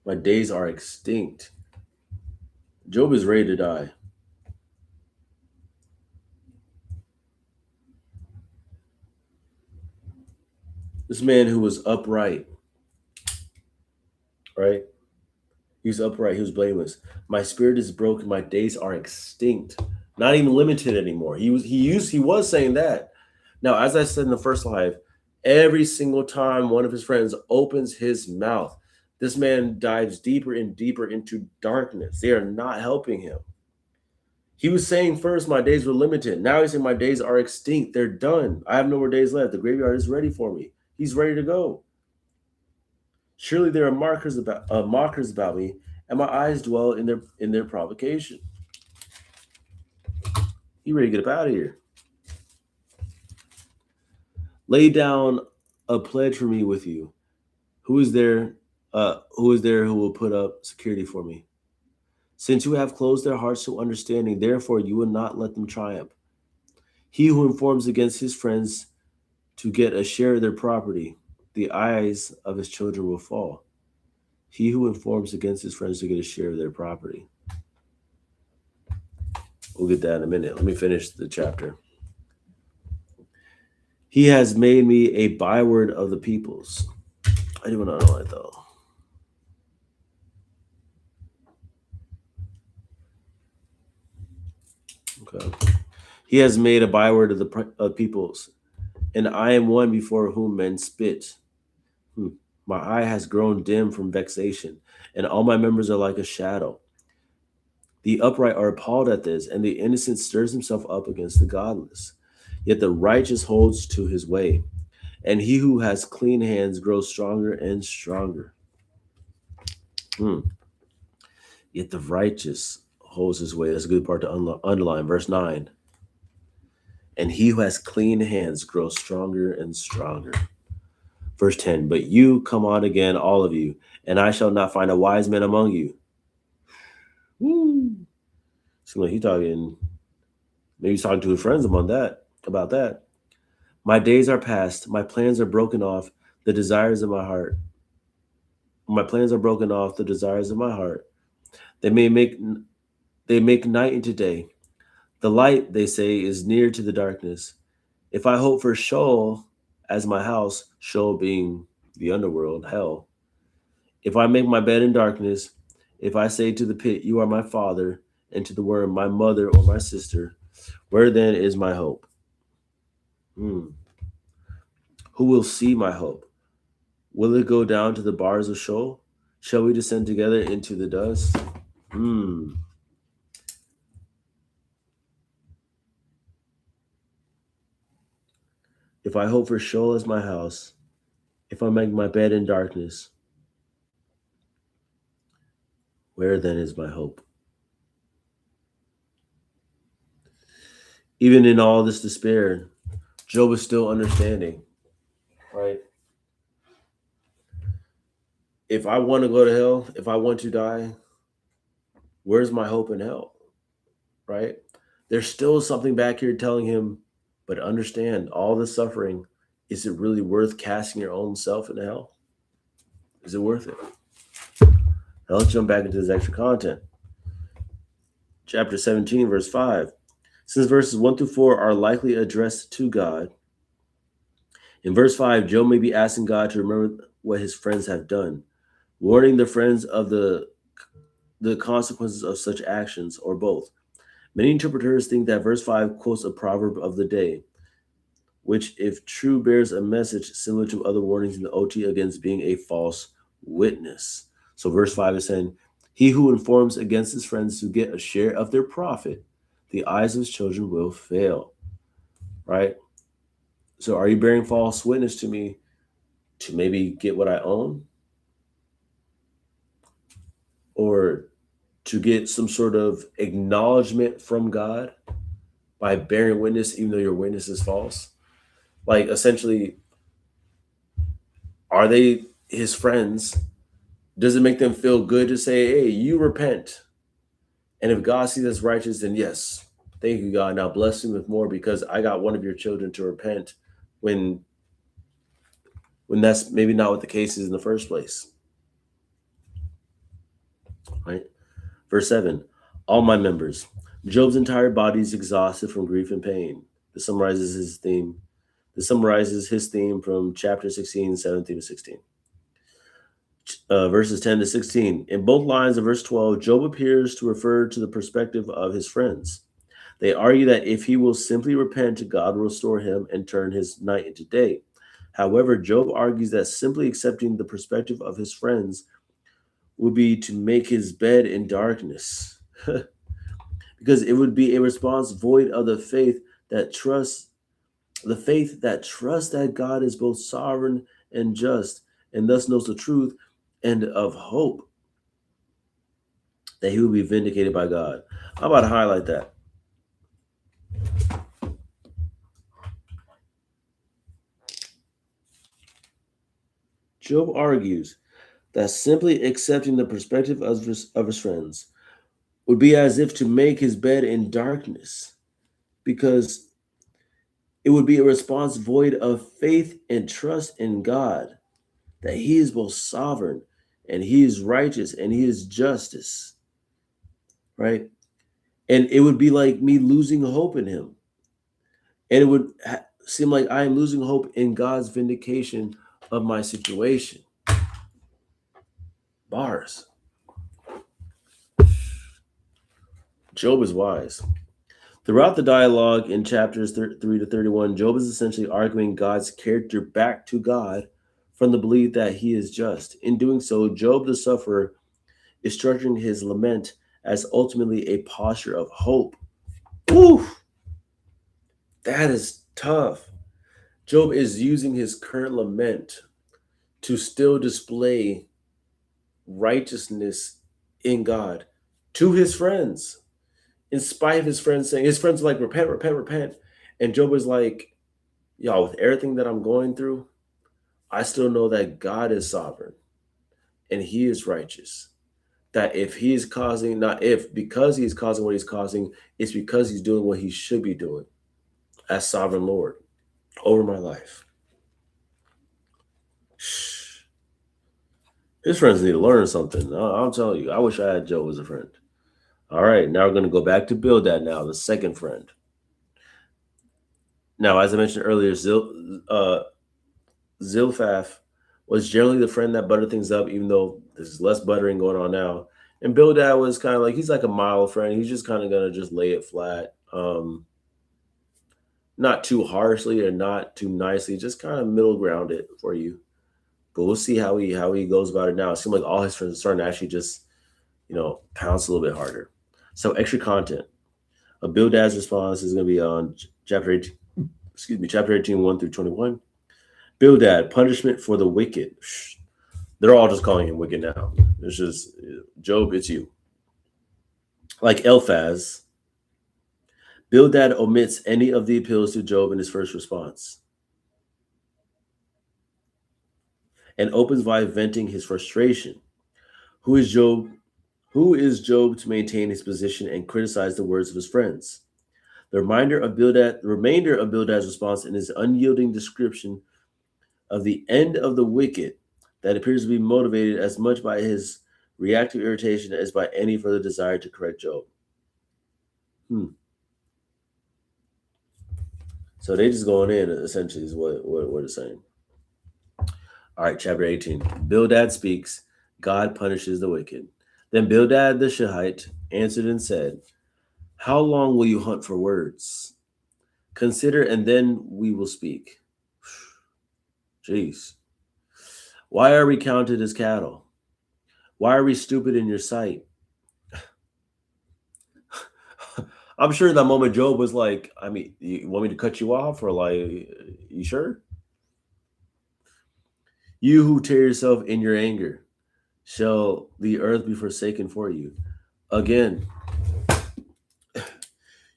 My days are extinct. Job is ready to die. This man who was upright, right? He was upright. He was blameless. My spirit is broken. My days are extinct. Not even limited anymore. He was saying that. Now, as I said in the first live, every single time one of his friends opens his mouth, this man dives deeper and deeper into darkness. They are not helping him. He was saying first, my days were limited. Now he's saying my days are extinct. They're done. I have no more days left. The graveyard is ready for me. He's ready to go. Surely there are mockers about me, and my eyes dwell in their provocation. He ready to get up out of here. Lay down a pledge for me with you. Who is there? Who will put up security for me? Since you have closed their hearts to understanding, therefore you will not let them triumph. He who informs against his friends to get a share of their property, the eyes of his children will fall. He who informs against his friends to get a share of their property. We'll get that in a minute. Let me finish the chapter. He has made me a byword of the peoples. I do not know that though. Okay. He has made a byword of the peoples, and I am one before whom men spit. My eye has grown dim from vexation, and all my members are like a shadow. The upright are appalled at this, and the innocent stirs himself up against the godless. Yet the righteous holds to his way, and he who has clean hands grows stronger and stronger. Yet the righteous holds his way. That's a good part to underline. Verse 9. And he who has clean hands grows stronger and stronger. Verse 10. But you come on again, all of you, and I shall not find a wise man among you. Woo. Seems like maybe he's talking to his friends about that. My days are past. My plans are broken off. The desires of my heart. My plans are broken off. The desires of my heart. They make night into day. The light, they say, is near to the darkness. If I hope for Sheol as my house, Sheol being the underworld, hell, if I make my bed in darkness, if I say to the pit, you are my father, and to the worm, my mother or my sister, where then is my hope? Hmm. Who will see my hope? Will it go down to the bars of Sheol? Shall we descend together into the dust? Hmm. If I hope for Sheol as my house, if I make my bed in darkness, where then is my hope? Even in all this despair, Job is still understanding, right? If I want to go to hell, if I want to die, where's my hope in hell, right? There's still something back here telling him, but understand all the suffering. Is it really worth casting your own self into hell? Is it worth it? Now let's jump back into this extra content. Chapter 17, verse 5. Since verses 1 through 4 are likely addressed to God, in verse 5, Job may be asking God to remember what his friends have done, warning the friends of the consequences of such actions, or both. Many interpreters think that verse 5 quotes a proverb of the day, which, if true, bears a message similar to other warnings in the OT against being a false witness. So verse 5 is saying, he who informs against his friends to get a share of their profit, the eyes of his children will fail. Right? So are you bearing false witness to me to maybe get what I own? Or to get some sort of acknowledgement from God by bearing witness, even though your witness is false? Like, essentially, are they his friends? Does it make them feel good to say, hey, you repent? And if God sees us righteous, then yes, thank you, God. Now bless him with more because I got one of your children to repent when that's maybe not what the case is in the first place. Right? Verse 7, all my members. Job's entire body is exhausted from grief and pain. This summarizes his theme. From chapter 16, 17 to 16. Verses 10 to 16. In both lines of verse 12, Job appears to refer to the perspective of his friends. They argue that if he will simply repent, God will restore him and turn his night into day. However, Job argues that simply accepting the perspective of his friends would be to make his bed in darkness, because it would be a response void of the faith that trusts that God is both sovereign and just, and thus knows the truth, and of hope that he will be vindicated by God. I'm about to highlight that. Job argues that simply accepting the perspective of his friends would be as if to make his bed in darkness, because it would be a response void of faith and trust in God, that he is both sovereign and he is righteous and he is justice, right? And it would be like me losing hope in him. And it would seem like I am losing hope in God's vindication of my situation. Bars. Job is wise. Throughout the dialogue in chapters 3 to 31, Job is essentially arguing God's character back to God from the belief that he is just. In doing so, Job the sufferer is structuring his lament as ultimately a posture of hope. Oof! That is tough. Job is using his current lament to still display righteousness in God to his friends, in spite of his friends saying, his friends are like, repent, repent, repent. And Job is like, y'all, with everything that I'm going through, I still know that God is sovereign and he is righteous. That if he is causing, not if, because he's causing what he's causing, it's because he's doing what he should be doing as sovereign Lord over my life. His friends need to learn something. I'm telling you, I wish I had Job as a friend. All right, now we're going to go back to Bildad now, the second friend. Now, as I mentioned earlier, Zilphaf was generally the friend that buttered things up, even though there's less buttering going on now. And Bildad was kind of like, he's like a mild friend. He's just kind of going to just lay it flat. Not too harshly or not too nicely, just kind of middle ground it for you. But we'll see how he goes about it now. It seems like all his friends are starting to actually just, pounce a little bit harder. So extra content. A Bildad's response is going to be on chapter 18, chapter 18, 1 through 21. Bildad, punishment for the wicked. They're all just calling him wicked now. It's just, Job, it's you. Like Eliphaz, Bildad omits any of the appeals to Job in his first response and opens by venting his frustration. Who is Job? Who is Job to maintain his position and criticize the words of his friends? The remainder of Bildad's response in his unyielding description of the end of the wicked that appears to be motivated as much by his reactive irritation as by any further desire to correct Job. So they just going in, essentially, is what it's saying. All right, chapter 18. Bildad speaks, God punishes the wicked. Then Bildad the Shuhite answered and said, how long will you hunt for words? Consider, and then we will speak. Jeez. Why are we counted as cattle? Why are we stupid in your sight? I'm sure that moment Job was like, I mean, you want me to cut you off? Or like, you sure? You who tear yourself in your anger, shall the earth be forsaken for you? Again,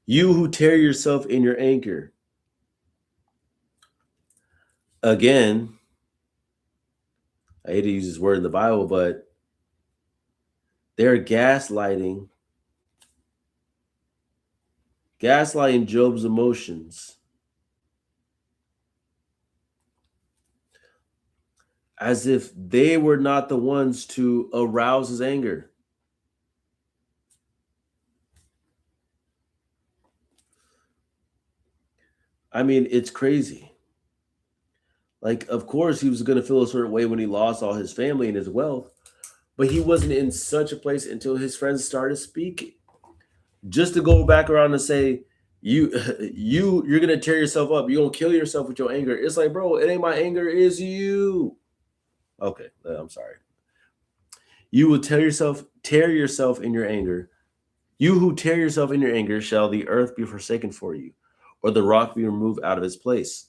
you who tear yourself in your anger. Again, I hate to use this word in the Bible, but they're gaslighting Job's emotions as if they were not the ones to arouse his anger. I mean, it's crazy. Like, of course, he was going to feel a certain way when he lost all his family and his wealth, but he wasn't in such a place until his friends started speaking. Just to go back around and say, you're gonna tear yourself up. You're gonna kill yourself with your anger. It's like, bro, it ain't my anger, it's you. Okay, I'm sorry. You will tear yourself in your anger. You who tear yourself in your anger, shall the earth be forsaken for you, or the rock be removed out of its place.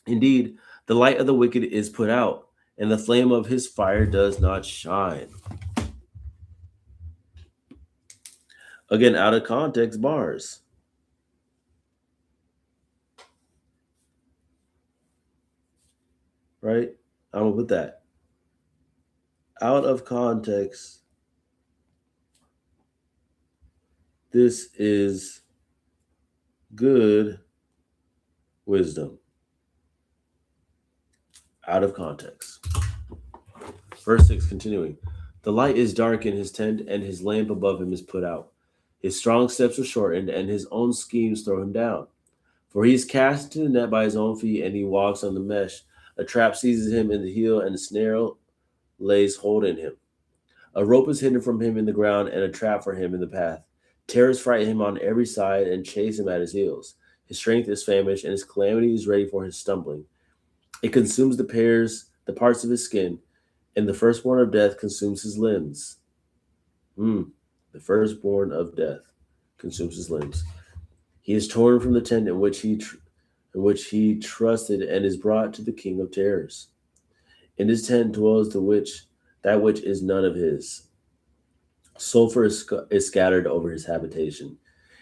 Indeed, the light of the wicked is put out, and the flame of his fire does not shine. Again, out of context bars. Right? I'm gonna put that. Out of context. This is good wisdom. Out of context. Verse 6, continuing. The light is dark in his tent, and his lamp above him is put out. His strong steps are shortened, and his own schemes throw him down. For he is cast into the net by his own feet, and he walks on the mesh. A trap seizes him in the heel, and a snare lays hold in him. A rope is hidden from him in the ground, and a trap for him in the path. Terrors frighten him on every side and chase him at his heels. His strength is famished, and his calamity is ready for his stumbling. It consumes the parts of his skin, and the firstborn of death consumes his limbs. The firstborn of death consumes his limbs. He is torn from the tent in which he trusted, and is brought to the king of terrors. In his tent dwells that which is none of his. Sulfur is scattered over his habitation.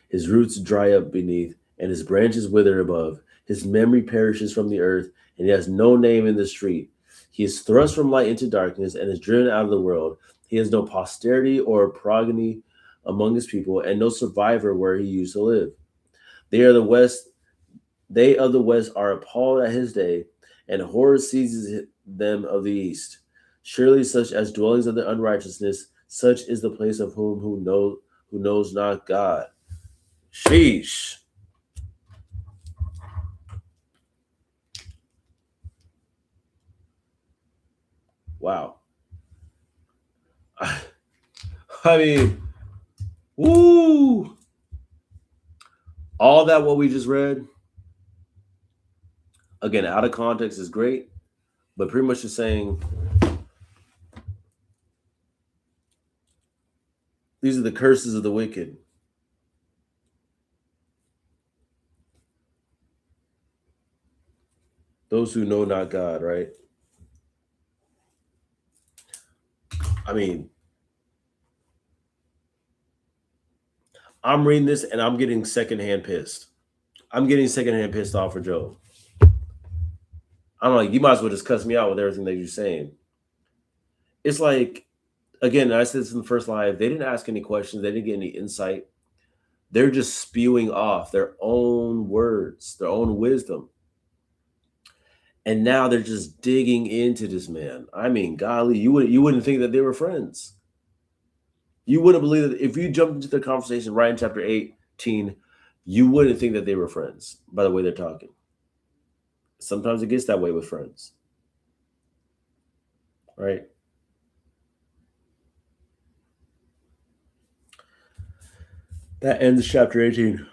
His roots dry up beneath, and his branches wither above. His memory perishes from the earth, and he has no name in the street. He is thrust from light into darkness, and is driven out of the world. He has no posterity or progeny among his people, and no survivor where he used to live. They of the west are appalled at his day, and horror seizes them of the east. Surely such as dwellings of the unrighteousness, such is the place of whom who who knows not God. Sheesh. Wow. I, I mean, woo. All that what we just read, again, out of context is great, but pretty much just saying these are the curses of the wicked. Those who know not God, right? I mean, I'm reading this and I'm getting secondhand pissed. I'm getting secondhand pissed off for Job. I'm like, you might as well just cuss me out with everything that you're saying. It's like, again, I said this in the first live, they didn't ask any questions, they didn't get any insight. They're just spewing off their own words, their own wisdom. And now they're just digging into this man. I mean, golly, you wouldn't think that they were friends. You wouldn't believe that if you jumped into the conversation right in chapter 18, you wouldn't think that they were friends by the way they're talking. Sometimes it gets that way with friends. Right? That ends chapter 18.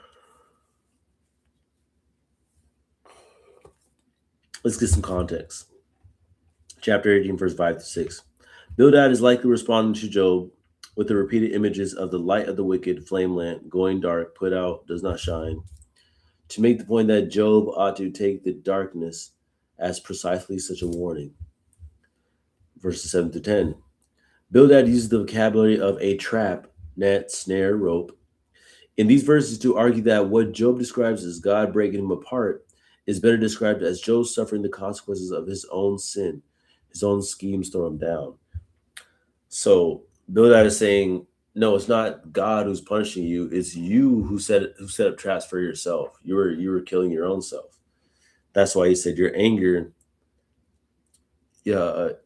Let's get some context. Chapter 18, verse 5 to 6. Bildad is likely responding to Job with the repeated images of the light of the wicked, flame lamp, going dark, put out, does not shine, to make the point that Job ought to take the darkness as precisely such a warning. Verses 7 to 10. Bildad uses the vocabulary of a trap, net, snare, rope. In these verses, to argue that what Job describes as God breaking him apart is better described as Job suffering the consequences of his own sin, his own schemes throw him down. So Bildad is saying, no, it's not God who's punishing you. It's you who set up traps for yourself. You were killing your own self. That's why he said your anger, your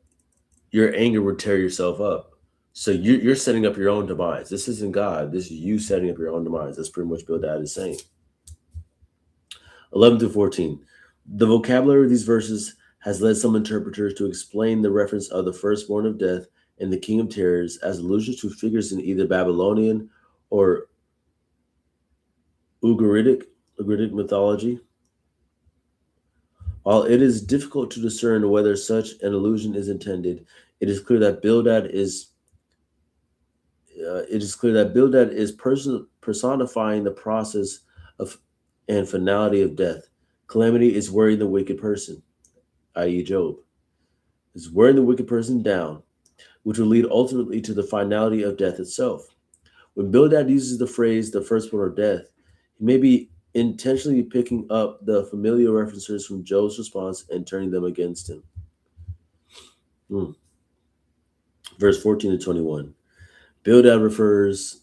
anger would tear yourself up. So you're setting up your own demise. This isn't God. This is you setting up your own demise. That's pretty much what Bildad is saying. 11 to 14. The vocabulary of these verses has led some interpreters to explain the reference of the firstborn of death and the king of terrors as allusions to figures in either Babylonian or Ugaritic mythology. While it is difficult to discern whether such an allusion is intended, it is clear that Bildad is personifying the process of and finality of death. Calamity is wearing the wicked person, i.e. Job. Is wearing the wicked person down, which will lead ultimately to the finality of death itself. When Bildad uses the phrase the firstborn of death, he may be intentionally picking up the familiar references from Job's response and turning them against him. Verse 14 to 21. Bildad refers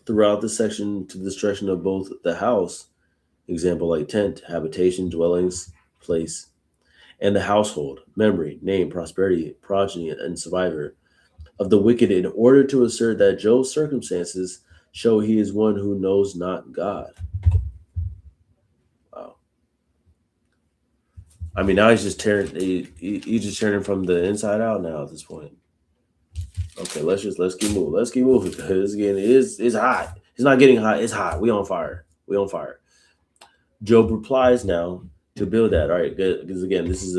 throughout the section to the destruction of both the house, example like tent, habitation, dwellings, place, and the household, memory, name, prosperity, progeny, and survivor of the wicked in order to assert that Job's circumstances show he is one who knows not God. Wow. I mean, now he's just tearing from the inside out now at this point. Okay, let's keep moving. Let's keep moving because again, it's hot. It's not getting hot. It's hot. We on fire. Job replies now to Bildad. All right, good. Because again, this is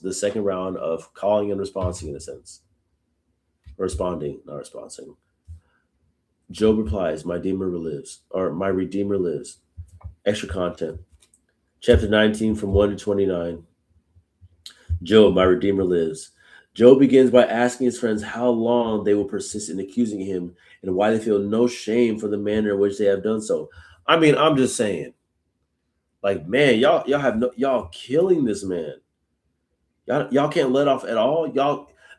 the second round of calling and responding in a sense. Responding, not responding. Job replies, my Redeemer lives. Extra content. Chapter 19 from 1 to 29. Job, my Redeemer lives. Job begins by asking his friends how long they will persist in accusing him and why they feel no shame for the manner in which they have done so. I mean, I'm just saying, like, man, y'all killing this man. Y'all can't let off at all.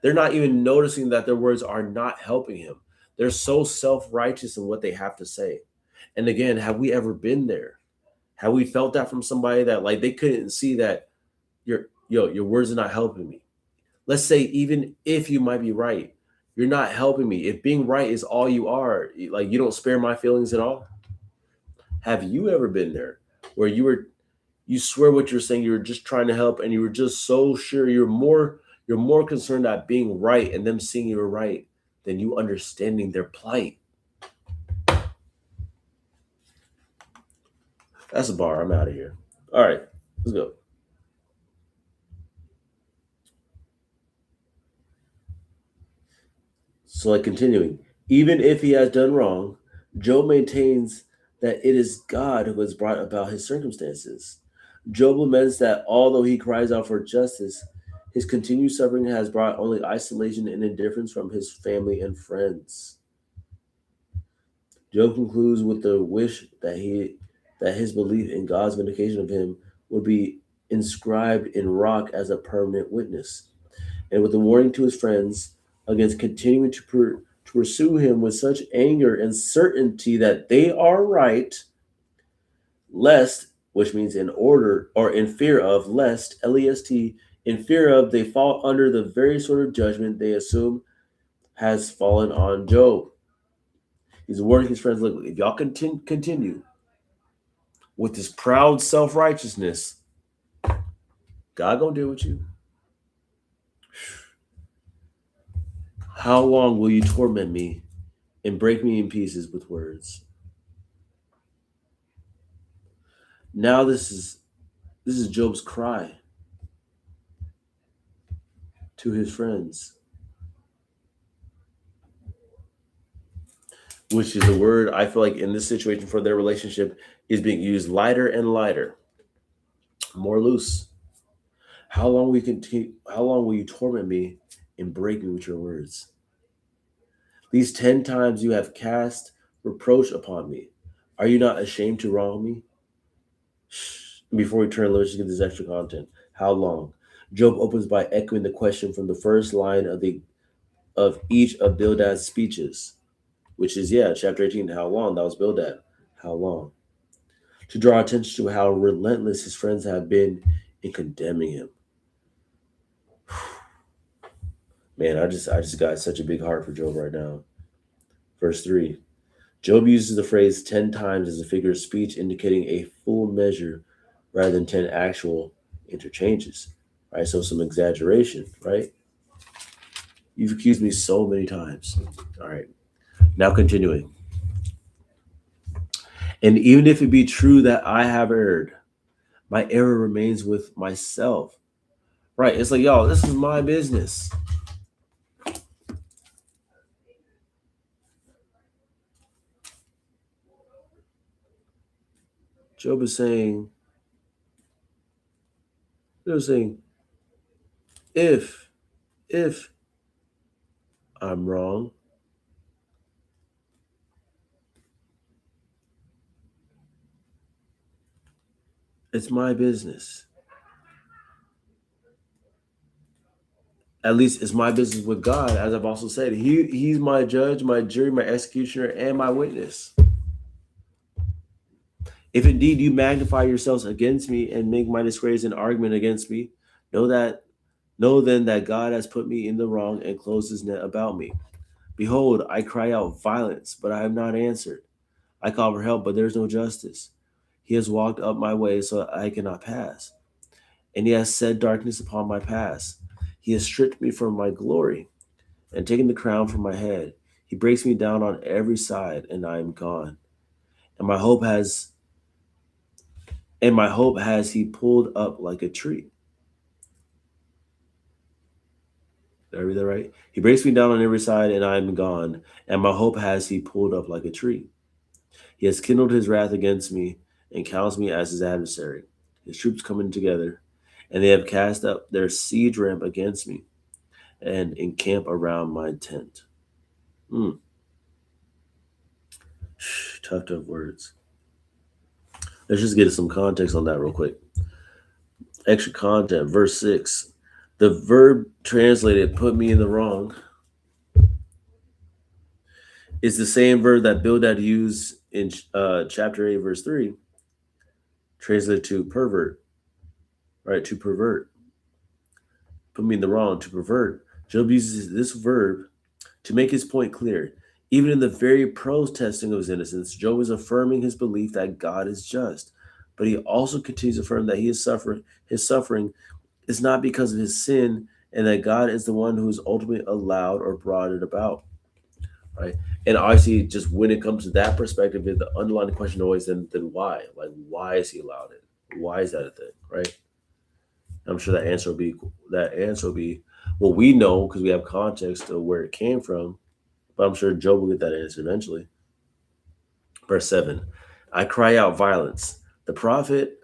They're not even noticing that their words are not helping him. They're so self-righteous in what they have to say. And again, have we ever been there? Have we felt that from somebody that like they couldn't see that your words are not helping me? Let's say even if you might be right, You're not helping me. If being right is all you are, like you don't spare my feelings at all. Have you ever been there where you swear what you're saying, you're just trying to help, and you were just so sure you're more concerned at being right and them seeing you're right than you understanding their plight. That's a bar. I'm out of here. All right, let's go. So, like, continuing, even if he has done wrong, Job maintains that it is God who has brought about his circumstances. Job laments that although he cries out for justice, his continued suffering has brought only isolation and indifference from his family and friends. Job concludes with the wish that his belief in God's vindication of him would be inscribed in rock as a permanent witness, and with a warning to his friends against continuing to pursue him with such anger and certainty that they are right, lest, which means in order or in fear of, lest, lest, in fear of, they fall under the very sort of judgment they assume has fallen on Job. He's warning his friends, look, if y'all continue with this proud self righteousness, God gonna deal with you. How long will you torment me and break me in pieces with words? Now this is Job's cry to his friends, which is a word I feel like in this situation for their relationship is being used lighter and lighter, more loose. How long will you continue? How long will you torment me and break me with your words? These 10 times you have cast reproach upon me. Are you not ashamed to wrong me? Before we turn, let's just get this extra content. How long? Job opens by echoing the question from the first line of each of Bildad's speeches, which is chapter 18. How long? That was Bildad. How long? To draw attention to how relentless his friends have been in condemning him. Man, I just got such a big heart for Job right now. Verse 3. Job uses the phrase 10 times as a figure of speech, indicating a full measure rather than 10 actual interchanges. Right? So some exaggeration, right? You've accused me so many times. All right. Now continuing. And even if it be true that I have erred, my error remains with myself. Right. It's like, y'all, this is my business. Job is saying, if if I'm wrong, it's my business. At least it's my business with God, as I've also said. He's my judge, my jury, my executioner, and my witness. If indeed you magnify yourselves against me and make my disgrace an argument against me, know then that God has put me in the wrong and closed his net about me. Behold, I cry out violence, but I have not answered. I call for help, but there is no justice. He has walked up my way so that I cannot pass, and he has set darkness upon my paths. He has stripped me from my glory and taken the crown from my head. He breaks me down on every side, and I am gone. And my hope has he pulled up like a tree. Did I read that right? He breaks me down on every side, and I am gone. And my hope has he pulled up like a tree. He has kindled his wrath against me and counts me as his adversary. His troops coming together, and they have cast up their siege ramp against me and encamp around my tent. Tough words. Let's just get some context on that real quick. Extra content, verse 6. The verb translated put me in the wrong is the same verb that Bildad used in chapter 8, verse 3, translated to pervert, right? To pervert. Put me in the wrong, to pervert. Job uses this verb To make his point clear, even in the very protesting of his innocence, Job is affirming his belief that God is just. But he also continues to affirm that his suffering is not because of his sin, and that God is the one who has ultimately allowed or brought it about. Right. And obviously, just when it comes to that perspective, the underlying question always then why? Like, why is he allowed it? Why is that a thing? Right. I'm sure that answer will be well, we know because we have context of where it came from, but I'm sure Job will get that answer eventually. Verse 7, I cry out violence. The prophet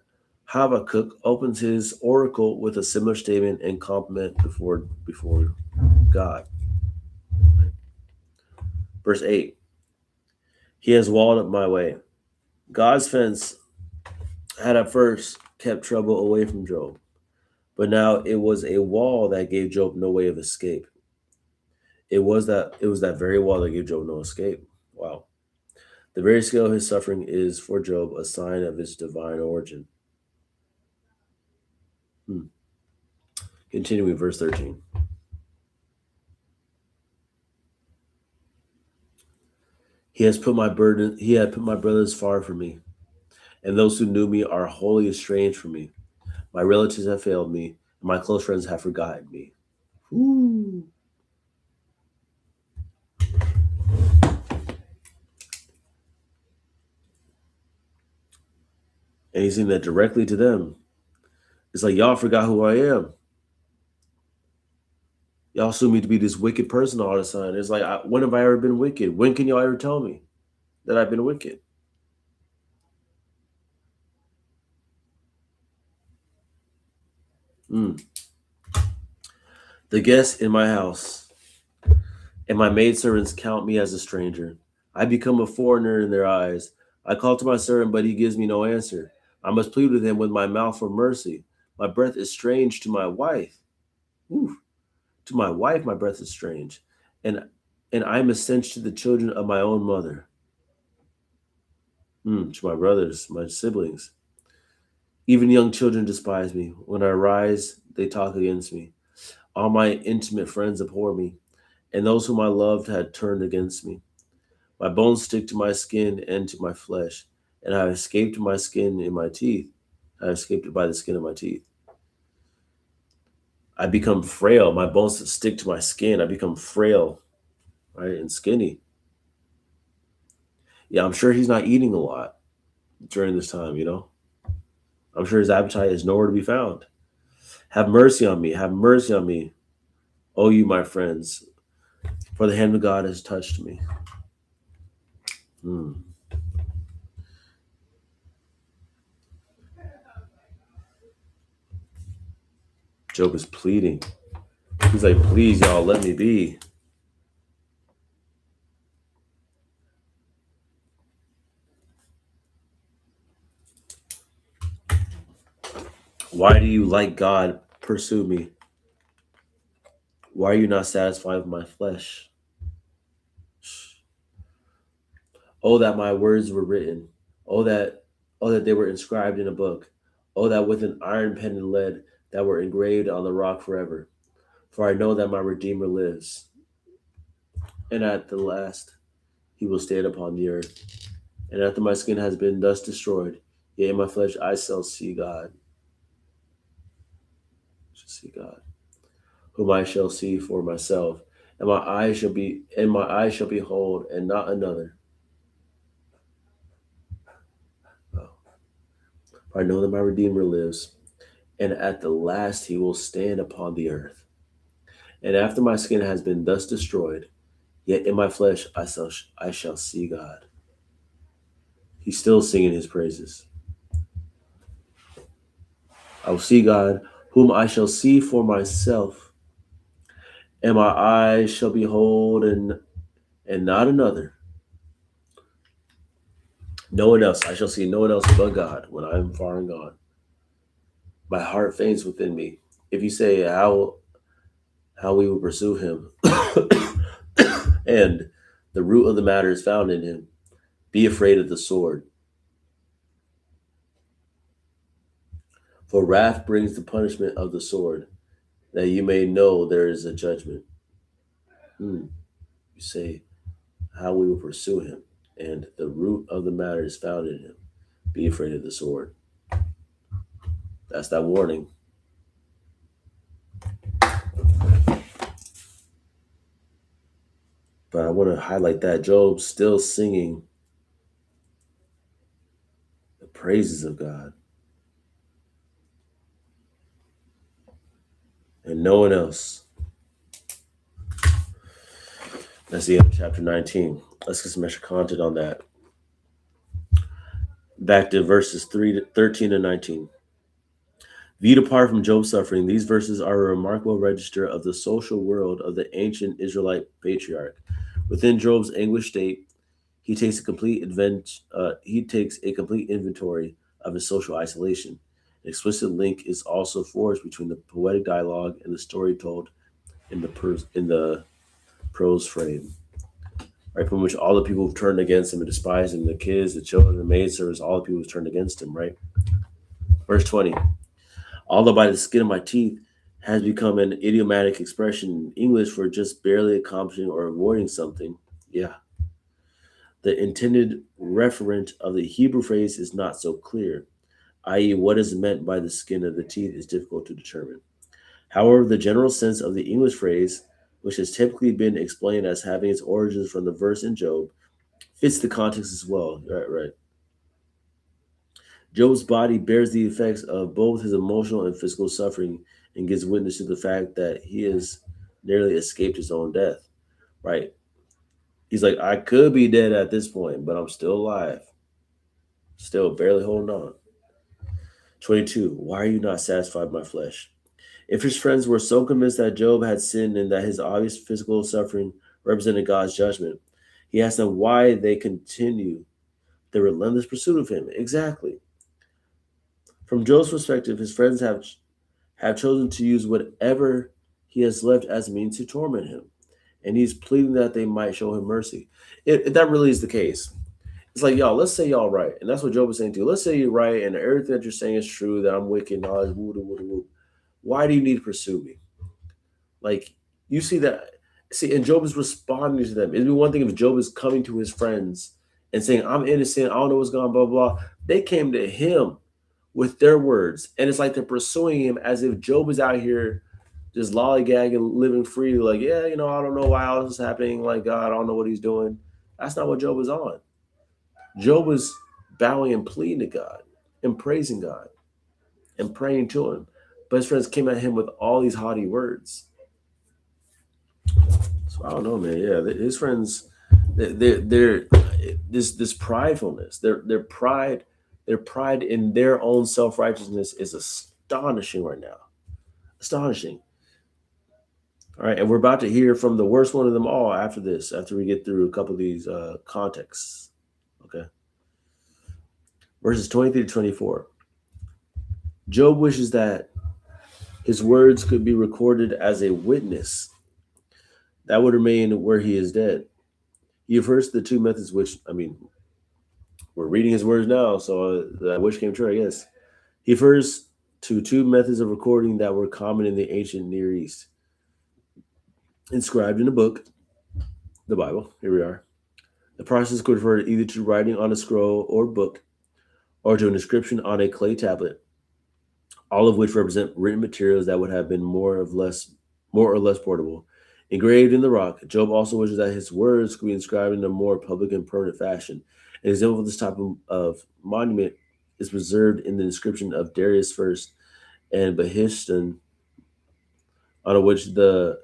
Habakkuk opens his oracle with a similar statement and compliment before God. Verse 8, he has walled up my way. God's fence had at first kept trouble away from Job, but now it was a wall that gave Job no way of escape. It was that very wall that gave Job no escape. Wow. The very scale of his suffering is for Job a sign of his divine origin. Hmm. Continuing verse 13. He had put my brothers far from me, and those who knew me are wholly estranged from me. My relatives have failed me, and my close friends have forgotten me. Ooh. And he's saying that directly to them. It's like, y'all forgot who I am. Y'all assume me to be this wicked person all the time. It's like, when have I ever been wicked? When can y'all ever tell me that I've been wicked? Mm. The guests in my house and my maidservants count me as a stranger. I become a foreigner in their eyes. I call to my servant, but he gives me no answer. I must plead with him with my mouth for mercy. My breath is strange to my wife. Ooh. To my wife, my breath is strange. And I am a stench to the children of my own mother. To my brothers, my siblings. Even young children despise me. When I rise, they talk against me. All my intimate friends abhor me, and those whom I loved had turned against me. My bones stick to my skin and to my flesh, and I have escaped my skin in my teeth. I have escaped it by the skin of my teeth. I become frail. My bones stick to my skin. I become frail, right, and skinny. Yeah, I'm sure he's not eating a lot during this time. I'm sure his appetite is nowhere to be found. Have mercy on me. Have mercy on me, O you, my friends, for the hand of God has touched me. Hmm. Job is pleading. He's like, please, y'all, let me be. Why do you, like God, pursue me? Why are you not satisfied with my flesh? Oh, that my words were written. Oh, that they were inscribed in a book. Oh, that with an iron pen and lead that were engraved on the rock forever. For I know that my Redeemer lives, and at the last he will stand upon the earth. And after my skin has been thus destroyed, yet in my flesh I shall see God. Shall see God, whom I shall see for myself, and my eyes shall behold, and not another. Oh. For I know that my Redeemer lives, and at the last he will stand upon the earth. And after my skin has been thus destroyed, yet in my flesh I shall see God. He's still singing his praises. I will see God, whom I shall see for myself, and my eyes shall behold, and not another. No one else. I shall see no one else but God when I am far and gone. My heart faints within me. If you say how we will pursue him, and the root of the matter is found in him, be afraid of the sword. For wrath brings the punishment of the sword, that you may know there is a judgment. You You say how we will pursue him, and the root of the matter is found in him. Be afraid of the sword. That's that warning. But I want to highlight that Job's still singing the praises of God and no one else. That's the end of chapter 19. Let's get some extra content on that. Back to verses 13 and 19. Viewed apart from Job's suffering, these verses are a remarkable register of the social world of the ancient Israelite patriarch. Within Job's anguished state, he takes a complete inventory of his social isolation. An explicit link is also forged between the poetic dialogue and the story told in the prose frame. Right, from which all the people who've turned against him and despised him, the kids, the children, the maidservants, all the people who've turned against him, right? Verse 20. Although by the skin of my teeth has become an idiomatic expression in English for just barely accomplishing or avoiding something. Yeah. The intended referent of the Hebrew phrase is not so clear, i.e., what is meant by the skin of the teeth is difficult to determine. However, the general sense of the English phrase, which has typically been explained as having its origins from the verse in Job, fits the context as well. Right. Job's body bears the effects of both his emotional and physical suffering and gives witness to the fact that he has nearly escaped his own death. Right. He's like, I could be dead at this point, but I'm still alive. Still barely holding on. 22. Why are you not satisfied, my flesh? If his friends were so convinced that Job had sinned and that his obvious physical suffering represented God's judgment, he asked them why they continue the relentless pursuit of him. Exactly. From Job's perspective, his friends have chosen to use whatever he has left as a means to torment him, and he's pleading that they might show him mercy. If that really is the case, it's like, y'all, let's say y'all right, and that's what Job is saying too. Let's say you're right, and everything that you're saying is true, that I'm wicked and all this woo. Why do you need to pursue me? Like, you see that, and Job is responding to them. It'd be one thing if Job is coming to his friends and saying, I'm innocent, I don't know what's going on, blah, blah. They came to him with their words, and it's like they're pursuing him as if Job is out here just lollygagging, living free, like, yeah, I don't know why all this is happening, like, God, I don't know what he's doing. That's not what Job is on. Job was bowing and pleading to God and praising God and praying to him. But his friends came at him with all these haughty words. So I don't know, man. Yeah, his friends, they're this pridefulness, their pride in their own self-righteousness is astonishing right now. Astonishing. All right, and we're about to hear from the worst one of them all after this, after we get through a couple of these contexts. Okay. Verses 23 to 24. Job wishes that his words could be recorded as a witness that would remain where he is dead. He refers to the two methods which, we're reading his words now, so that wish came true, I guess. He refers to two methods of recording that were common in the ancient Near East. Inscribed in a book, the Bible, here we are. The process could refer either to writing on a scroll or book, or to an inscription on a clay tablet, all of which represent written materials that would have been more or less portable. Engraved in the rock, Job also wishes that his words could be inscribed in a more public and permanent fashion. An example of this type of monument is preserved in the inscription of Darius I and Behistun, on which the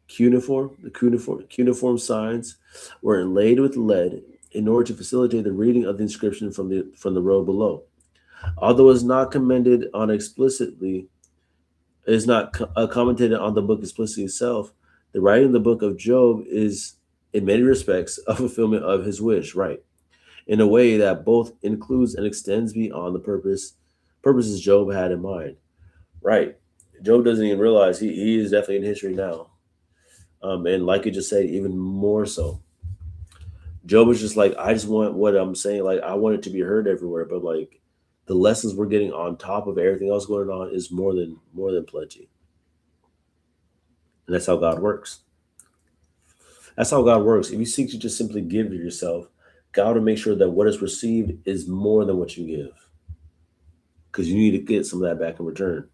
cuneiform signs were inlaid with lead in order to facilitate the reading of the inscription from the road below. Although it's not commented on explicitly, it is not commented on the book explicitly itself. The writing of the book of Job is, in many respects, a fulfillment of his wish, right? In a way that both includes and extends beyond the purposes Job had in mind, right? Job doesn't even realize he is definitely in history now. And like you just said, even more so. Job was just like, I just want what I'm saying. Like, I want it to be heard everywhere. But like, the lessons we're getting on top of everything else going on is more than plenty. And that's how God works. That's how God works. If you seek to just simply give to yourself, God will make sure that what is received is more than what you give, because you need to get some of that back in return.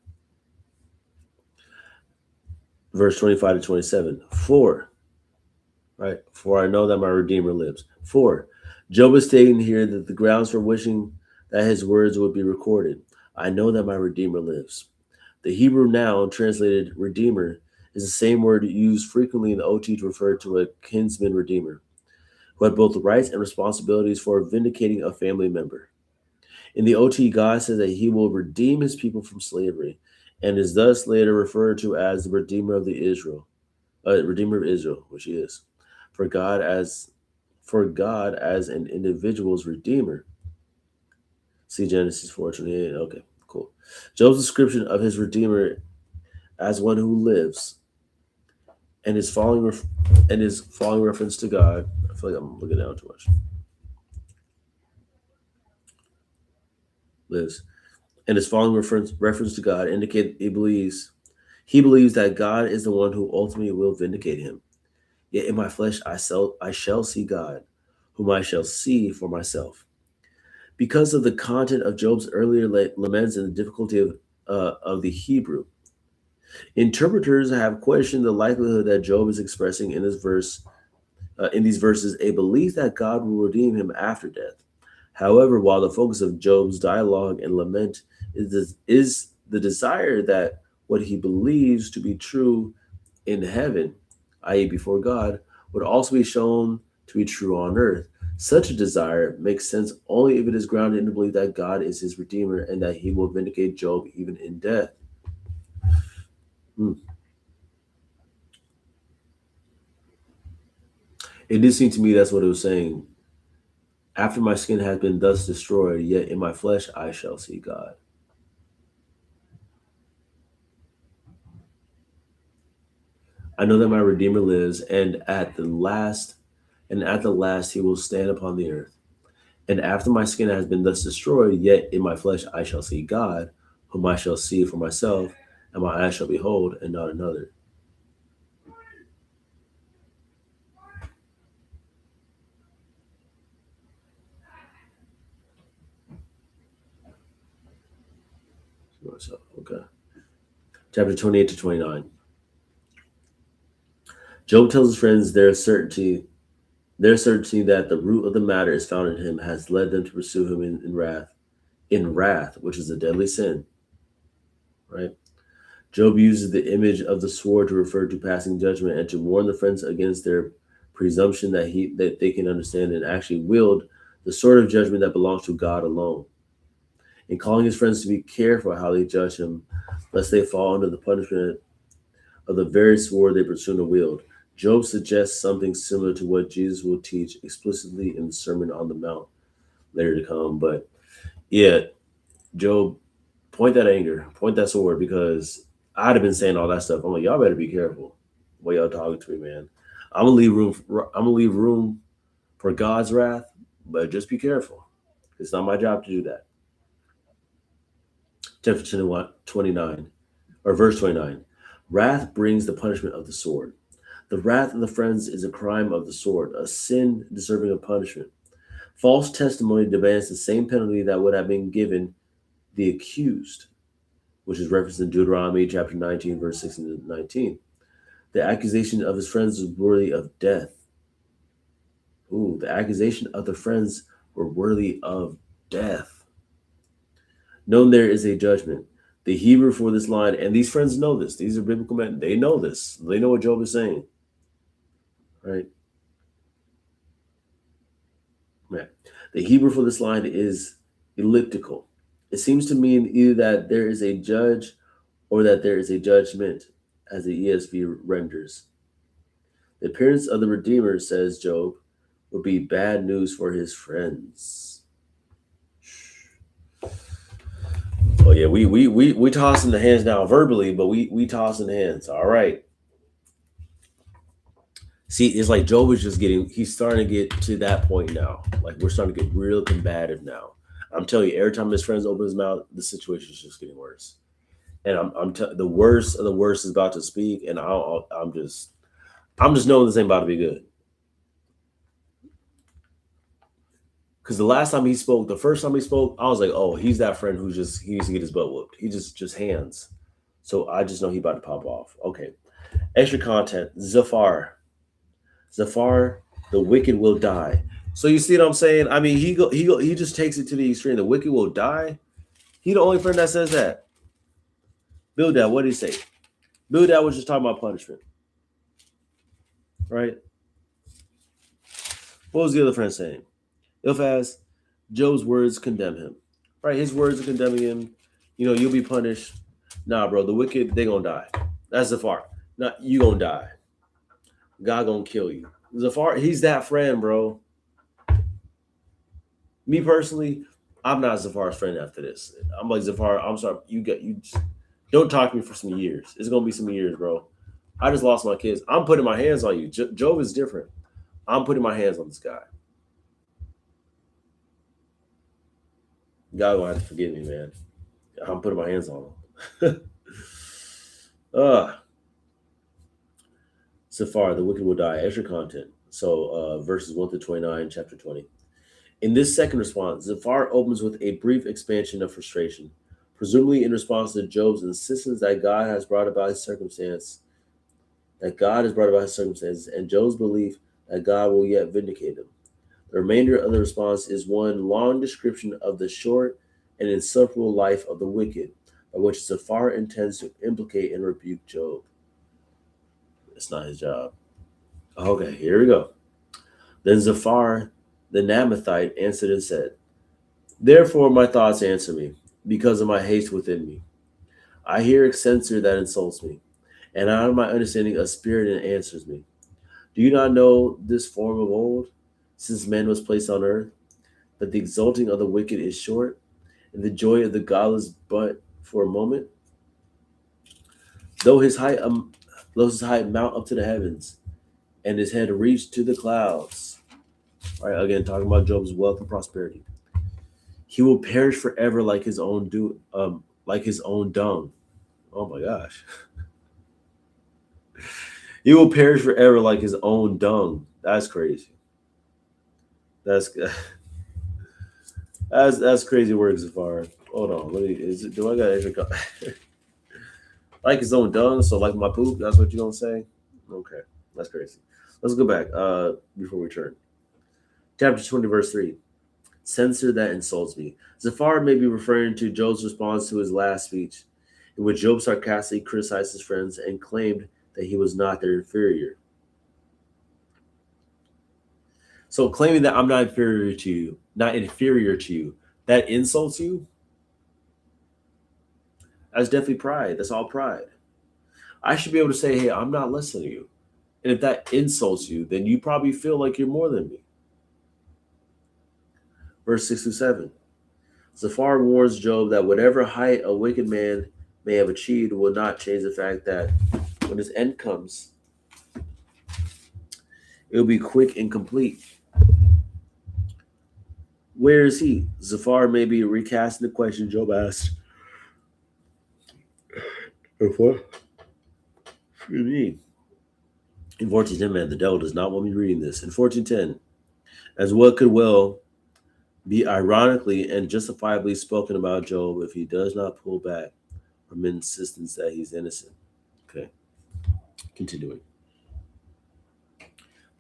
Verse 25 to 27. For I know that my Redeemer lives. For Job is stating here that the grounds for wishing that his words would be recorded. I know that my Redeemer lives. The Hebrew noun translated Redeemer is the same word used frequently in the OT to refer to a kinsman redeemer who had both rights and responsibilities for vindicating a family member. In the OT, God says that he will redeem his people from slavery and is thus later referred to as the Redeemer of Redeemer of Israel, which he is. For God as an individual's redeemer. See Genesis 4:28. Okay, cool. Job's description of his redeemer as one who lives and his following reference to God. I feel like I'm looking down too much. Lives and his following reference to God indicate he believes that God is the one who ultimately will vindicate him. Yet in my flesh I shall see God, whom I shall see for myself. Because of the content of Job's earlier laments and the difficulty of the Hebrew, interpreters have questioned the likelihood that Job is expressing in these verses a belief that God will redeem him after death. However, while the focus of Job's dialogue and lament is the desire that what he believes to be true in heaven, i.e., before God, would also be shown to be true on earth. Such a desire makes sense only if it is grounded in the belief that God is his Redeemer and that he will vindicate Job even in death. It did seem to me that's what it was saying. After my skin has been thus destroyed, yet in my flesh I shall see God. I know that my Redeemer lives, and at the last he will stand upon the earth. And after my skin has been thus destroyed, yet in my flesh I shall see God, whom I shall see for myself, and my eyes shall behold, and not another. Okay. Chapter 28 to 29. Job tells his friends their certainty that the root of the matter is found in him has led them to pursue him in wrath, which is a deadly sin. Right? Job uses the image of the sword to refer to passing judgment and to warn the friends against their presumption that they can understand and actually wield the sword of judgment that belongs to God alone. In calling his friends to be careful how they judge him, lest they fall under the punishment of the very sword they presume to wield, Job suggests something similar to what Jesus will teach explicitly in the Sermon on the Mount later to come. But yeah, Job, point that anger, point that sword, because I'd have been saying all that stuff. I'm like, y'all better be careful what y'all talking to me, man. I'm gonna leave room for God's wrath, but just be careful. It's not my job to do that. Chapter 29, or verse 29. Wrath brings the punishment of the sword. The wrath of the friends is a crime of the sword, a sin deserving of punishment. False testimony demands the same penalty that would have been given the accused, which is referenced in Deuteronomy chapter 19, verse 16 to 19. The accusation of his friends was worthy of death. Ooh, the accusation of the friends were worthy of death. Known there is a judgment. The Hebrew for this line, and these friends know this. These are biblical men. They know this. They know what Job is saying. Right? Right. The Hebrew for this line is elliptical. It seems to mean either that there is a judge or that there is a judgment, as the ESV renders. The appearance of the Redeemer, says Job, would be bad news for his friends. Oh yeah, we tossing the hands now verbally, but we tossing the hands. All right. See, it's like Job is he's starting to get to that point now. Like we're starting to get real combative now. I'm telling you, every time his friends open his mouth, the situation is just getting worse. And the worst of the worst is about to speak, and I'm just knowing this ain't about to be good. Because the last time he spoke, the first time he spoke, I was like, oh, he's that friend who just he needs to get his butt whooped. He just hands. So I just know he about to pop off. Okay. Extra content. Zafar, the wicked will die. So you see what I'm saying? I mean, he just takes it to the extreme. The wicked will die. He the only friend that says that. Bildad, what did he say? Bildad was just talking about punishment, right? What was the other friend saying? Ilfaz, Job's words condemn him, right? His words are condemning him. You know, you'll be punished. Nah, bro, the wicked, they gonna die. That's Zafar. Nah, you gonna die. God gonna kill you. Zafar, he's that friend, bro. Me personally, I'm not Zafar's friend after this. I'm like, Zafar, I'm sorry, you just, don't talk to me for some years. It's gonna be some years, bro. I just lost my kids. I'm putting my hands on you. Job is different. I'm putting my hands on this guy. God gonna have to forgive me, man. I'm putting my hands on him. uh Zafar, the wicked will die. Extra content. So verses 1 to 29, chapter 20. In this second response, Zafar opens with a brief expansion of frustration, presumably in response to Job's insistence that God has brought about his circumstance, and Job's belief that God will yet vindicate him. The remainder of the response is one long description of the short and insufferable life of the wicked, by which Zafar intends to implicate and rebuke Job. It's not his job. Okay, here we go. Then Zafar, the Namathite, answered and said, therefore my thoughts answer me, because of my haste within me. I hear a censor that insults me, and out of my understanding a spirit that answers me. Do you not know this form of old, since man was placed on earth, that the exulting of the wicked is short, and the joy of the godless but for a moment? Though his height mount up to the heavens, and his head reach to the clouds. All right, again, talking about Job's wealth and prosperity. He will perish forever like his own dung. Oh my gosh. He will perish forever like his own dung. That's crazy. That's that's crazy words, Zafar. Hold on, do I got extra? Like his own dung, so like my poop. That's what you're gonna say? Okay, that's crazy. Let's go back before we turn. Chapter 20, verse 3. Censor that insults me. Zafar may be referring to Job's response to his last speech, in which Job sarcastically criticized his friends and claimed that he was not their inferior. So claiming that I'm not inferior to you, that insults you, that's definitely pride. That's all pride. I should be able to say, hey, I'm not less than you. And if that insults you, then you probably feel like you're more than me. Verse 6 through 7. Zafar warns Job that whatever height a wicked man may have achieved will not change the fact that when his end comes, it will be quick and complete. Where is he? Zafar may be recasting the question Job asked. What? Excuse me. In 14:10, man, the devil does not want me reading this. In 14:10, as what could well be ironically and justifiably spoken about Job if he does not pull back from insistence that he's innocent. Okay. Continuing.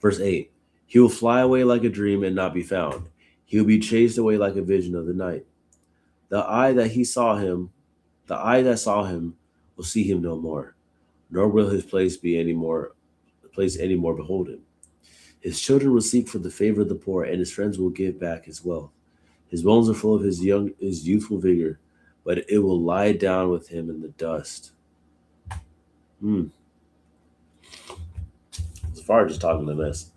Verse 8. He will fly away like a dream and not be found. He will be chased away like a vision of the night. The eye that saw him will see him no more, nor will his place any more behold him. His children will seek for the favor of the poor, and his friends will give back his wealth. His bones are full of his youthful vigor, but it will lie down with him in the dust. Zafar just talking a mess.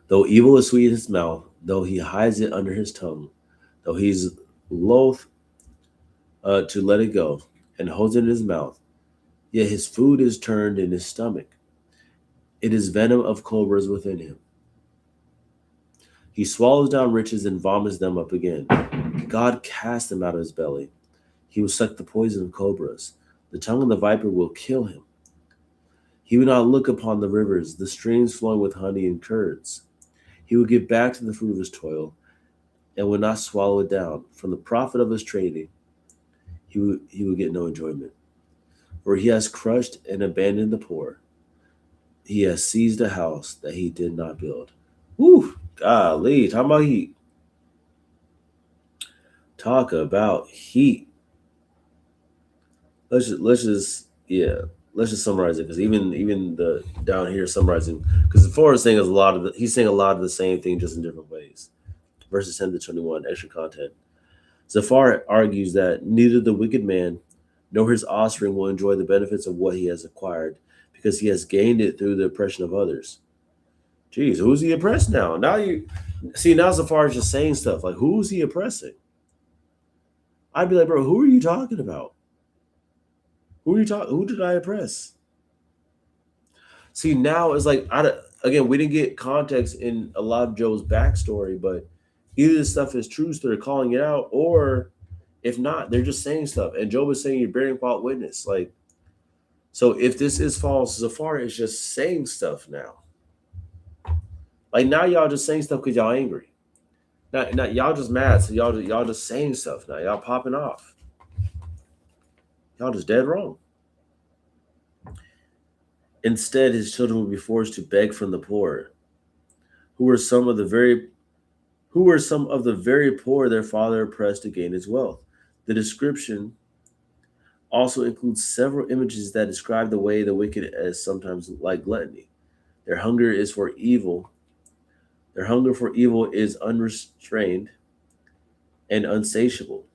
Though evil is sweet in his mouth, though he hides it under his tongue, though he's loath to let it go and holds it in his mouth, yet his food is turned in his stomach. It is venom of cobras within him. He swallows down riches and vomits them up again. God cast them out of his belly. He will suck the poison of cobras. The tongue of the viper will kill him. He will not look upon the rivers, the streams flowing with honey and curds. He would give back to the fruit of his toil and would not swallow it down. From the profit of his trading, he would get no enjoyment. For he has crushed and abandoned the poor. He has seized a house that he did not build. Woo! Golly, talk about heat. Talk about heat. Let's just summarize it, because even the down here summarizing, because the forward saying is he's saying a lot of the same thing, just in different ways. Verses 10 to 21, extra content. Zafar argues that neither the wicked man nor his offspring will enjoy the benefits of what he has acquired, because he has gained it through the oppression of others. Jeez, who's he oppressed now? Now Zafar is just saying stuff like, who's he oppressing? I'd be like, bro, who are you talking about? Who did I oppress? See, now it's like, again, we didn't get context in a lot of Job's backstory, but either this stuff is true, so they're calling it out, or if not, they're just saying stuff. And Job is saying you're bearing false witness. Like, so if this is false, Zafar is just saying stuff now. Like, now y'all just saying stuff because y'all angry. Not y'all just mad, so y'all just saying stuff now. Y'all popping off. Y'all just dead wrong. Instead, his children will be forced to beg from the poor, who were some of the very poor their father oppressed to gain his wealth. The description also includes several images that describe the way the wicked as sometimes like gluttony. Their hunger for evil is unrestrained and unsatiable,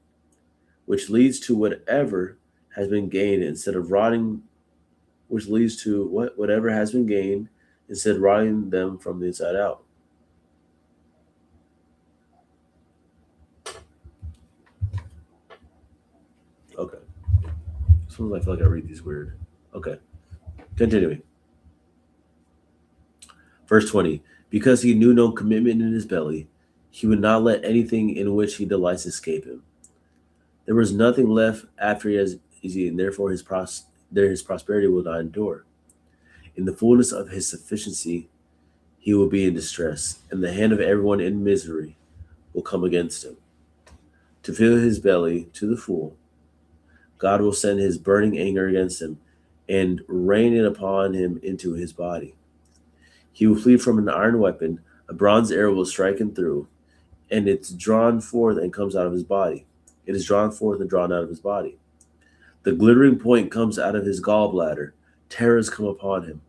which leads to whatever has been gained instead of rotting whatever has been gained instead of rotting them from the inside out. Okay. Sometimes I feel like I read these weird. Okay. Continuing. Verse 20. Because he knew no commitment in his belly, he would not let anything in which he delights escape him. There was nothing left after he has eaten, therefore his prosperity will not endure. In the fullness of his sufficiency, he will be in distress, and the hand of everyone in misery will come against him. To fill his belly to the full, God will send his burning anger against him and rain it upon him into his body. He will flee from an iron weapon, a bronze arrow will strike him through, and it's drawn forth and comes out of his body. It is drawn forth and drawn out of his body. The glittering point comes out of his gallbladder. Terrors come upon him.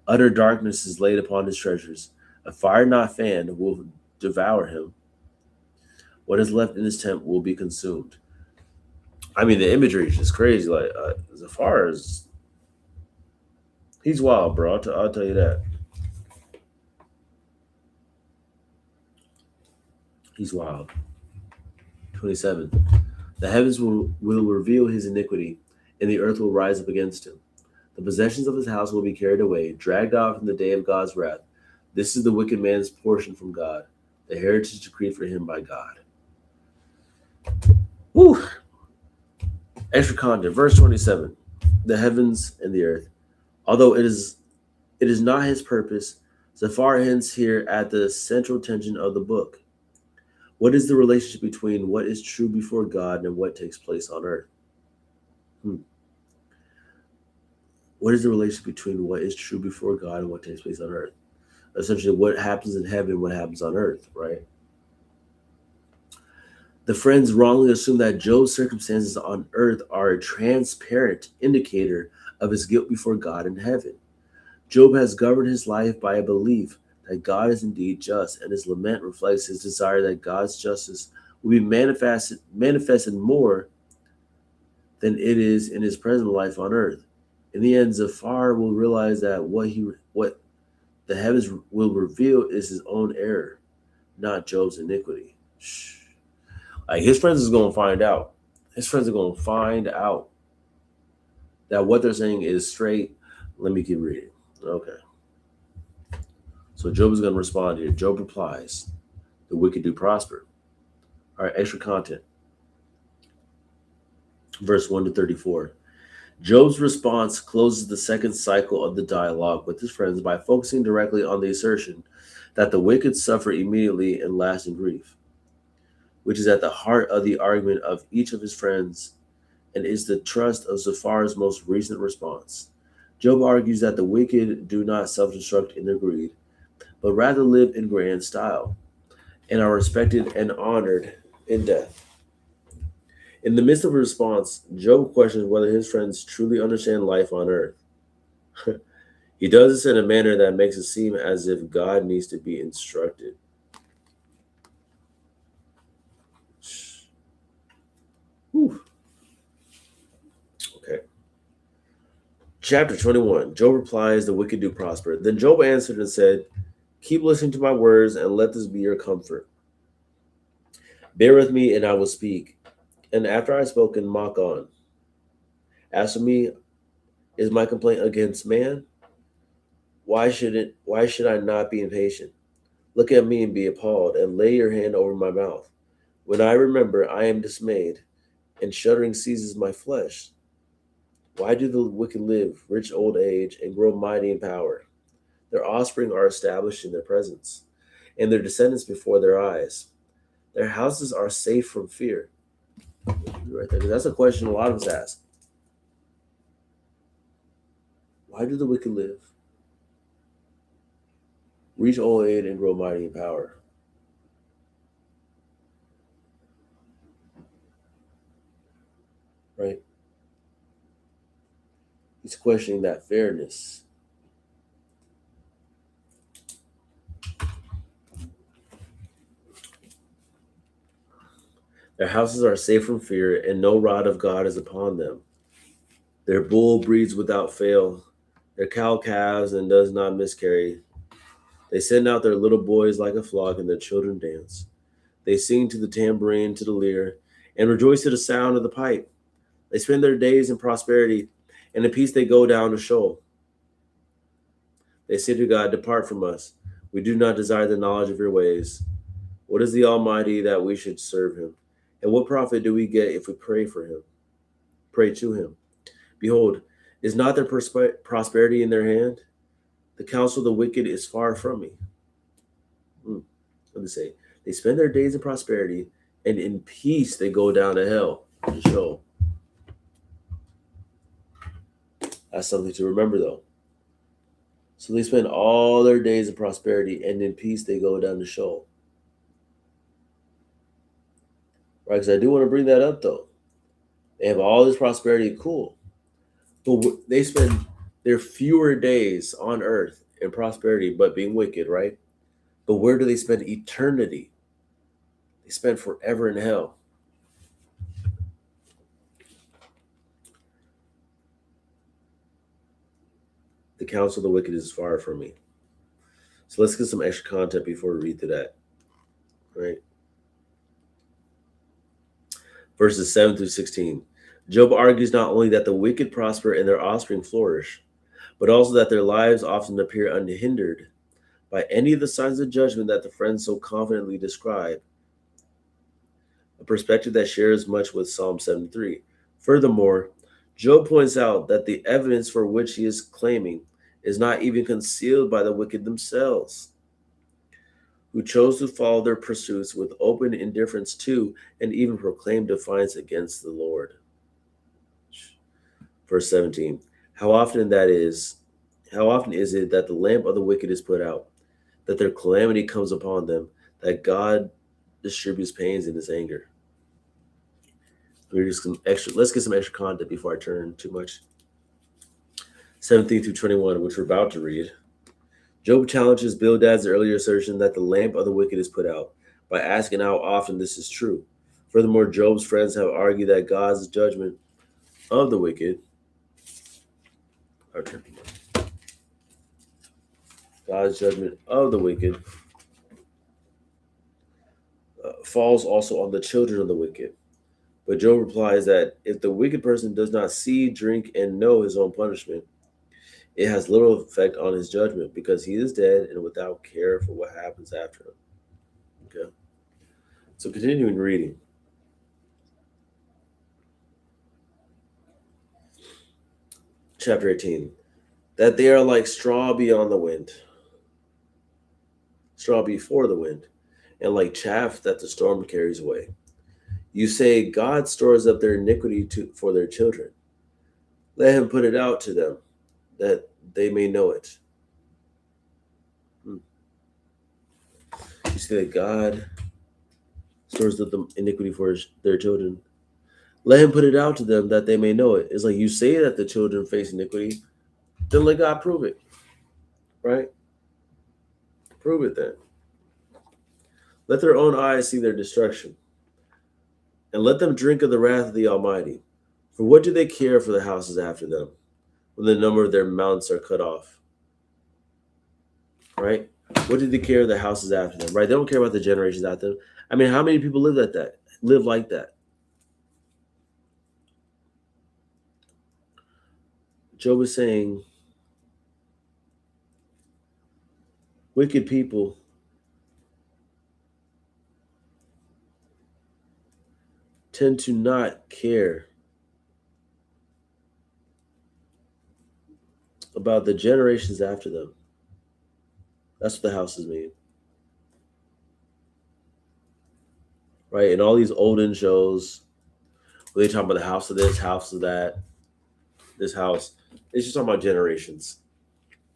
Utter darkness is laid upon his treasures. A fire not fanned will devour him. What is left in his tent will be consumed. I mean, the imagery is just crazy. Like, Zafar is... He's wild, bro. I'll tell you that. He's wild. 27. The heavens will reveal his iniquity, and the earth will rise up against him. The possessions of his house will be carried away, dragged out from the day of God's wrath. This is the wicked man's portion from God, the heritage decreed for him by God. Woo! Extra content. Verse 27. The heavens and the earth. Although it is not his purpose, Zafar hints here at the central tension of the book. What is the relationship between what is true before God and what takes place on earth? What is the relationship between what is true before God and what takes place on earth? Essentially, what happens in heaven, what happens on earth, right? The friends wrongly assume that Job's circumstances on earth are a transparent indicator of his guilt before God in heaven. Job has governed his life by a belief that God is indeed just, and his lament reflects his desire that God's justice will be manifested more than it is in his present life on earth. In the end, Zafar will realize that what the heavens will reveal is his own error, not Job's iniquity. Like, his friends is going to find out. His friends are going to find out that what they're saying is straight. Let me keep reading. Okay. So Job is going to respond here. Job replies, the wicked do prosper. All right, extra content. Verse 1 to 34. Job's response closes the second cycle of the dialogue with his friends by focusing directly on the assertion that the wicked suffer immediately and lasting grief, which is at the heart of the argument of each of his friends and is the trust of Zophar's most recent response. Job argues that the wicked do not self destruct in their greed, but rather live in grand style and are respected and honored in death. In the midst of a response, Job questions whether his friends truly understand life on earth. He does this in a manner that makes it seem as if God needs to be instructed. Whew. Okay. Chapter 21. Job replies, the wicked do prosper. Then Job answered and said, keep listening to my words and let this be your comfort. Bear with me and I will speak. And after I have spoken, mock on. As for me, is my complaint against man? Why should I not be impatient? Look at me and be appalled, and lay your hand over my mouth. When I remember, I am dismayed, and shuddering seizes my flesh. Why do the wicked live, rich old age, and grow mighty in power? Their offspring are established in their presence, and their descendants before their eyes. Their houses are safe from fear. Right there, 'cause that's a question a lot of us ask. Why do the wicked live, reach old age, and grow mighty in power? Right? He's questioning that fairness. Their houses are safe from fear, and no rod of God is upon them. Their bull breeds without fail, their cow calves and does not miscarry. They send out their little boys like a flock, and their children dance. They sing to the tambourine, to the lyre, and rejoice to the sound of the pipe. They spend their days in prosperity, and in peace they go down to Sheol. They say to God, depart from us. We do not desire the knowledge of your ways. What is the Almighty that we should serve him? And what profit do we get if we pray for him? Pray to him. Behold, is not their prosperity in their hand? The counsel of the wicked is far from me. Let me say, they spend their days in prosperity, and in peace they go down to hell to Sheol. That's something to remember, though. So they spend all their days in prosperity, and in peace they go down to Sheol. Right? Because I do want to bring that up, though. They have all this prosperity, cool. But they spend their fewer days on earth in prosperity, but being wicked, right? But where do they spend eternity? They spend forever in hell. The counsel of the wicked is far from me. So let's get some extra content before we read through that. Right? Verses 7 through 16. Job argues not only that the wicked prosper and their offspring flourish, but also that their lives often appear unhindered by any of the signs of judgment that the friends so confidently describe, a perspective that shares much with Psalm 73. Furthermore, Job points out that the evidence for which he is claiming is not even concealed by the wicked themselves, who chose to follow their pursuits with open indifference to and even proclaim defiance against the Lord. Verse 17. How often is it that the lamp of the wicked is put out, that their calamity comes upon them, that God distributes pains in his anger? Let's get some extra content before I turn too much. 17 through 21, which we're about to read. Job challenges Bildad's earlier assertion that the lamp of the wicked is put out by asking how often this is true. Furthermore, Job's friends have argued that God's judgment of the wicked falls also on the children of the wicked. But Job replies that if the wicked person does not see, drink, and know his own punishment, it has little effect on his judgment because he is dead and without care for what happens after him. Okay. So continuing reading. Chapter 18. That they are like straw beyond the wind. straw before the wind, and like chaff that the storm carries away. You say, God stores up their iniquity for their children. Let him put it out to them, that they may know it. Hmm. You say that God stores up the iniquity for their children. Let him put it out to them, that they may know it. It's like you say that the children face iniquity, then let God prove it, right? Prove it then. Let their own eyes see their destruction, and let them drink of the wrath of the Almighty. For what do they care for the houses after them, when the number of their mounts are cut off? Right? What do they care of the houses after them? Right? They don't care about the generations after them. I mean, how many people live like that? Live like that? Job is saying, wicked people tend to not care about the generations after them. That's what the houses mean. Right? And all these olden shows, where they talk about the house of this, house of that, this house. It's just talking about generations.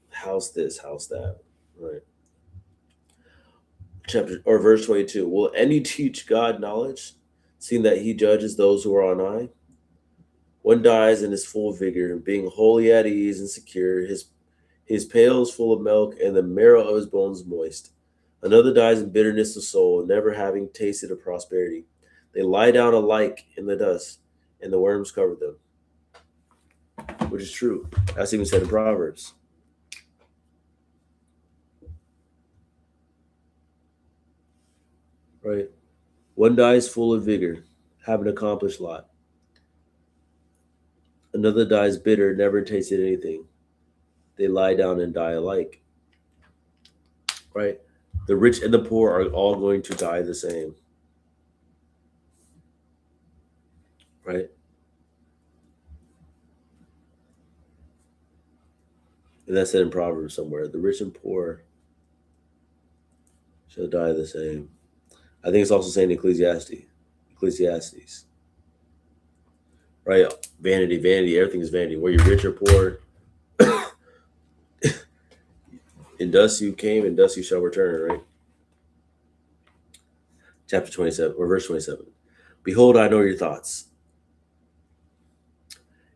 House this, house that. Right. Chapter or verse 22. Will any teach God knowledge, seeing that he judges those who are on high? One dies in his full vigor, being wholly at ease and secure, his pails full of milk, and the marrow of his bones moist. Another dies in bitterness of soul, never having tasted of prosperity. They lie down alike in the dust, and the worms cover them. Which is true. That's even said in Proverbs. Right? One dies full of vigor, having accomplished a lot. Another dies bitter, never tasted anything. They lie down and die alike. Right? The rich and the poor are all going to die the same. Right? And that's said in Proverbs somewhere. The rich and poor shall die the same. I think it's also saying Ecclesiastes. Right? Vanity, vanity, everything is vanity. Whether you're rich or poor, in dust you came, and dust you shall return, right? Chapter 27, or verse 27. Behold, I know your thoughts,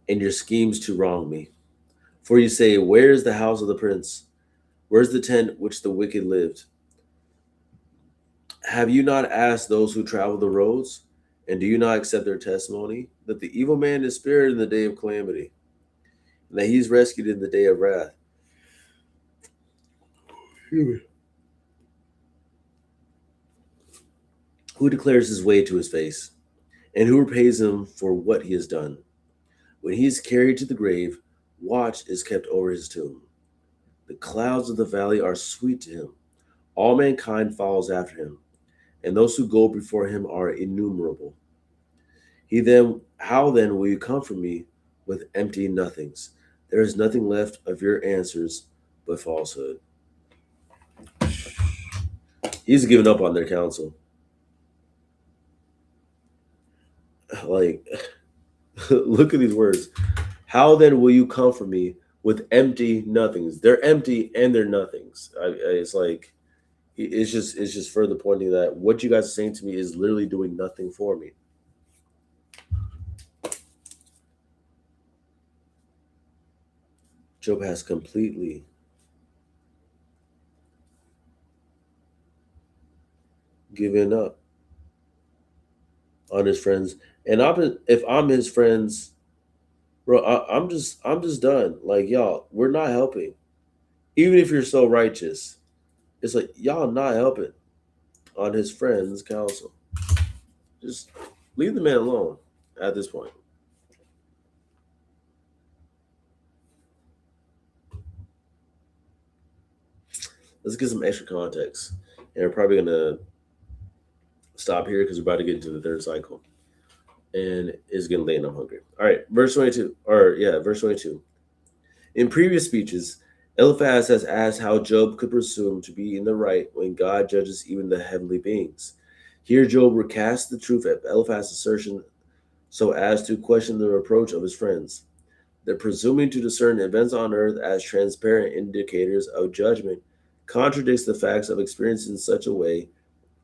and your schemes to wrong me. For you say, where is the house of the prince? Where's the tent which the wicked lived? Have you not asked those who travel the roads? And do you not accept their testimony? That the evil man is spared in the day of calamity, and that he is rescued in the day of wrath. Who declares his way to his face, and who repays him for what he has done? When he is carried to the grave, watch is kept over his tomb. The clouds of the valley are sweet to him. All mankind follows after him, and those who go before him are innumerable. How then will you comfort me with empty nothings? There is nothing left of your answers but falsehood. He's given up on their counsel. Like, look at these words. How then will you comfort me with empty nothings? They're empty and they're nothings. It's like, it's just further pointing that what you guys are saying to me is literally doing nothing for me. Job has completely given up on his friends. And if I'm his friends, bro, I'm just done. Like, y'all, we're not helping. Even if you're so righteous, it's like y'all not helping on his friends' counsel. Just leave the man alone at this point. Let's get some extra context. And we're probably gonna stop here because we're about to get into the third cycle. And it's getting late and I'm hungry. All right, verse 22. Verse 22. In previous speeches, Eliphaz has asked how Job could presume to be in the right when God judges even the heavenly beings. Here, Job recasts the truth of Eliphaz's assertion so as to question the reproach of his friends. The presuming to discern events on earth as transparent indicators of judgment contradicts the facts of experience in such a way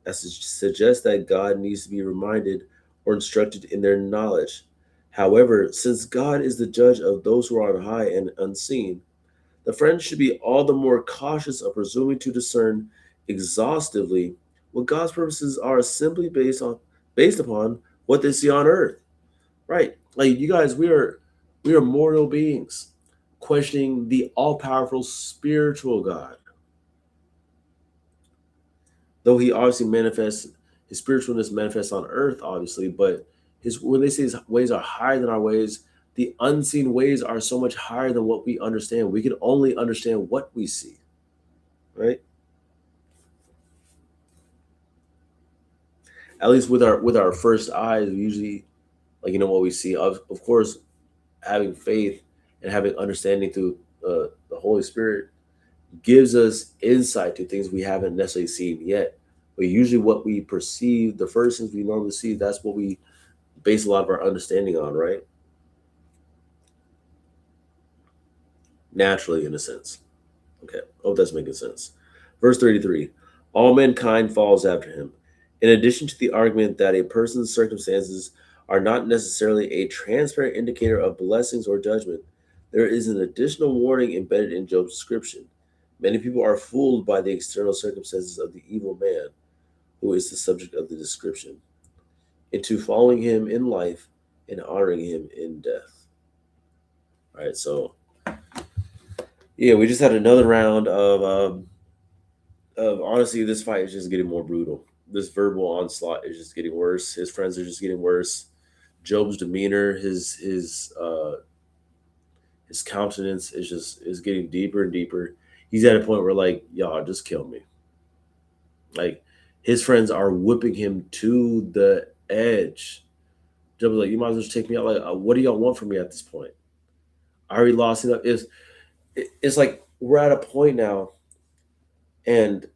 as to suggest that God needs to be reminded or instructed in their knowledge. However, since God is the judge of those who are on high and unseen, the friends should be all the more cautious of presuming to discern exhaustively what God's purposes are simply based upon what they see on earth. Right. Like you guys, we are mortal beings questioning the all-powerful spiritual God. Though he obviously manifests his spiritualness manifests on earth, obviously, but his when they say his ways are higher than our ways, the unseen ways are so much higher than what we understand. We can only understand what we see, right? At least with our first eyes, we usually like what we see. Of course, having faith and having understanding through the Holy Spirit gives us insight to things we haven't necessarily seen yet. But usually, what we perceive, the first things we normally see, that's what we base a lot of our understanding on, right? Naturally, in a sense. Okay, hope that's making sense. Verse 33, all mankind falls after him. In addition to the argument that a person's circumstances are not necessarily a transparent indicator of blessings or judgment, there is an additional warning embedded in Job's description. Many people are fooled by the external circumstances of the evil man, who is the subject of the description, into following him in life and honoring him in death. All right, so yeah, we just had another round of honestly, this fight is just getting more brutal. This verbal onslaught is just getting worse. His friends are just getting worse. Job's demeanor, his countenance is getting deeper and deeper. He's at a point where like, y'all just kill me. Like his friends are whipping him to the edge. Job's like, you might as well just take me out. Like, what do y'all want from me at this point? I already lost it. It's like we're at a point now, and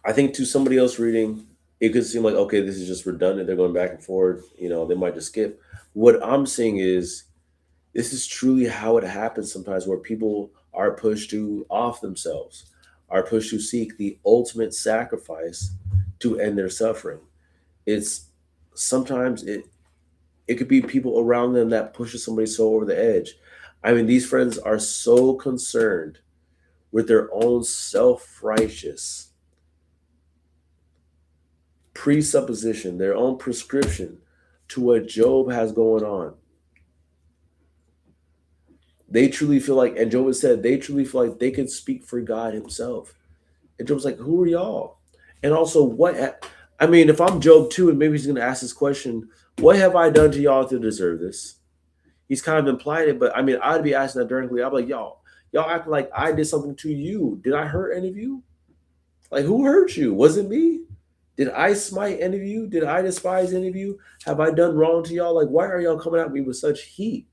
I think to somebody else reading, it could seem like, okay, this is just redundant. They're going back and forth. They might just skip. What I'm seeing is this is truly how it happens sometimes, where people are pushed to off themselves, are pushed to seek the ultimate sacrifice to end their suffering. It's sometimes it could be people around them that pushes somebody so over the edge. I mean, these friends are so concerned with their own self-righteous presupposition, their own prescription to what Job has going on. They truly feel like, and Job has said, they truly feel like they can speak for God himself. And Job's like, who are y'all? And also, I mean, if I'm Job too, and maybe he's going to ask this question, what have I done to y'all to deserve this? He's kind of implied it, but I mean, I'd be asking that directly. I'm like, y'all act like I did something to you. Did I hurt any of you? Like, who hurt you? Was it me? Did I smite any of you? Did I despise any of you? Have I done wrong to y'all? Like, why are y'all coming at me with such heat?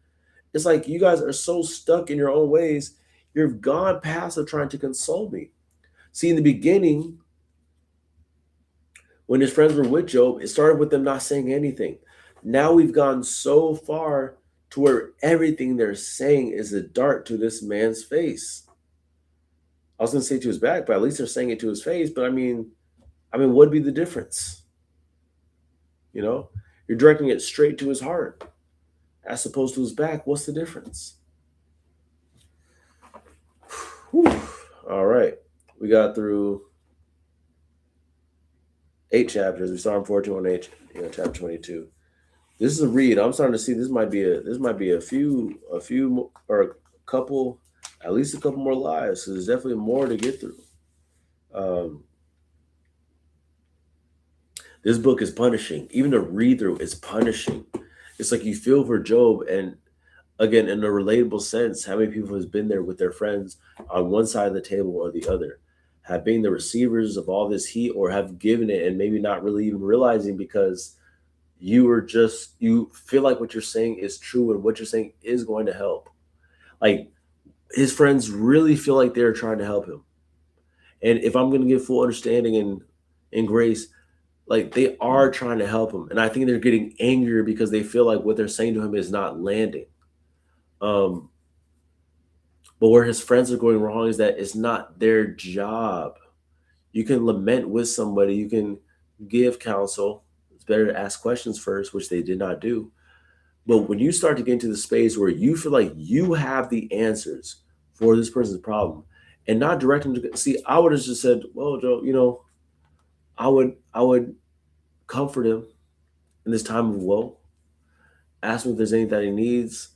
It's like you guys are so stuck in your own ways. You've gone past of trying to console me. See, in the beginning, when his friends were with Job, it started with them not saying anything. Now we've gone so far to where everything they're saying is a dart to this man's face. I was going to say to his back, but at least they're saying it to his face. But I mean, what'd be the difference? You're directing it straight to his heart as opposed to his back. What's the difference? Whew. All right. We got through 8 chapters. We started 14 on 8, chapter 22. This is a read. I'm starting to see this might be a few or a couple, at least a couple more lives. So there's definitely more to get through. This book is punishing. Even the read through is punishing. It's like you feel for Job, and again, in a relatable sense, how many people has been there with their friends on one side of the table or the other, have been the receivers of all this heat, or have given it and maybe not really even realizing because you feel like what you're saying is true and what you're saying is going to help. Like his friends really feel like they're trying to help him. And if I'm going to give full understanding and grace, like they are trying to help him. And I think they're getting angrier because they feel like what they're saying to him is not landing. Um, but where his friends are going wrong is that it's not their job. You can lament with somebody, you can give counsel. It's better to ask questions first, which they did not do. But when you start to get into the space where you feel like you have the answers for this person's problem and not direct them to see, I would have just said, well, Joe, I would comfort him in this time of woe, ask him if there's anything that he needs,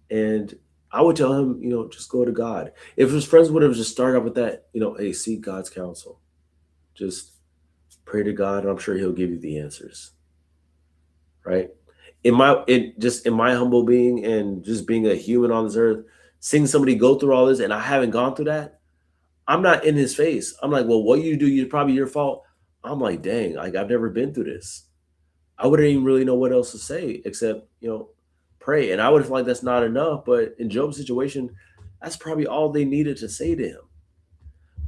and I would tell him, just go to God. If his friends would have just started out with that, hey, seek God's counsel. Just pray to God, and I'm sure He'll give you the answers. Right? In my humble being and just being a human on this earth, seeing somebody go through all this, and I haven't gone through that, I'm not in his face. I'm like, well, what you do, is probably your fault. I'm like, dang, like I've never been through this. I wouldn't even really know what else to say except, pray. And I would feel like that's not enough. But in Job's situation, that's probably all they needed to say to him.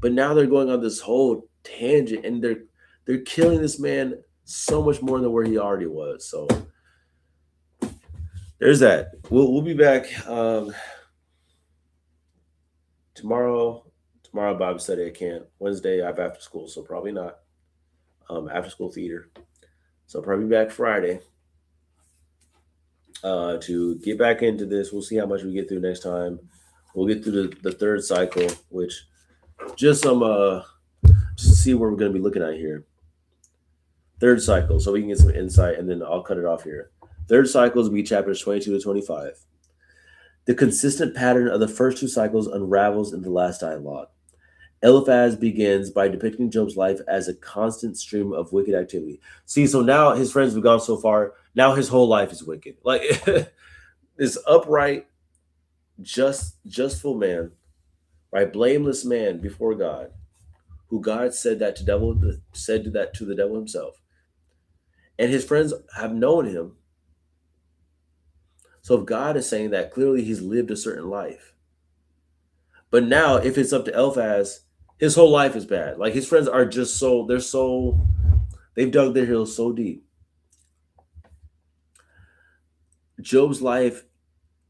But now they're going on this whole tangent and they're killing this man so much more than where he already was. So there's that. We'll be back tomorrow. Tomorrow Bible study I can't. Wednesday I have after school, so probably not. After school theater. So I'll probably be back Friday to get back into this. We'll see how much we get through next time. We'll get through the third cycle, which just see where we're going to be looking at here. Third cycle, so we can get some insight, and then I'll cut it off here. Third cycles will be chapters 22 to 25. The consistent pattern of the first two cycles unravels in the last dialogue. Eliphaz begins by depicting Job's life as a constant stream of wicked activity. See, so now his friends have gone so far. Now his whole life is wicked. Like this upright, justful man, right, blameless man before God, who God said that to the devil himself, and his friends have known him. So if God is saying that, clearly he's lived a certain life. But now, if it's up to Eliphaz, his whole life is bad. Like his friends are just they've dug their heels so deep. Job's life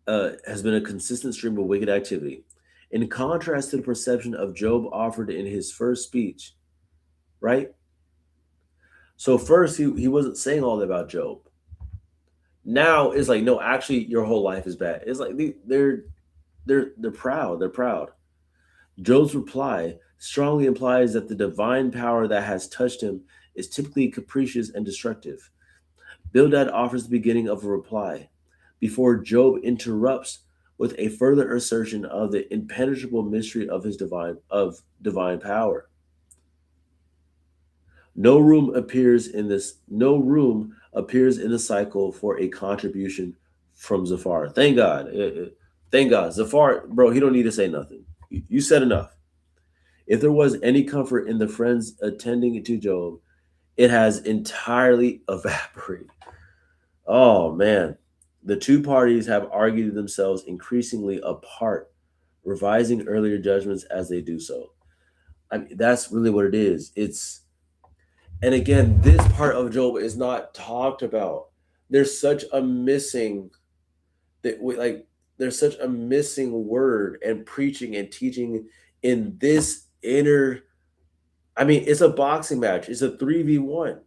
has been a consistent stream of wicked activity. In contrast to the perception of Job offered in his first speech, right? So first he wasn't saying all that about Job. Now it's like, no, actually your whole life is bad. It's like they're proud. They're proud. Job's reply strongly implies that the divine power that has touched him is typically capricious and destructive. Bildad offers the beginning of a reply before Job interrupts with a further assertion of the impenetrable mystery of his divine power. No room appears in the cycle for a contribution from Zafar. Thank God. Thank God. Zafar, bro, he don't need to say nothing. You said enough. If there was any comfort in the friends attending to Job, it has entirely evaporated. Oh, man. The two parties have argued themselves increasingly apart, revising earlier judgments as they do so. I mean, that's really what it is. And again, this part of Job is not talked about. There's such a missing there's such a missing word and preaching and teaching in this inner. I mean, it's a boxing match. It's a 3v1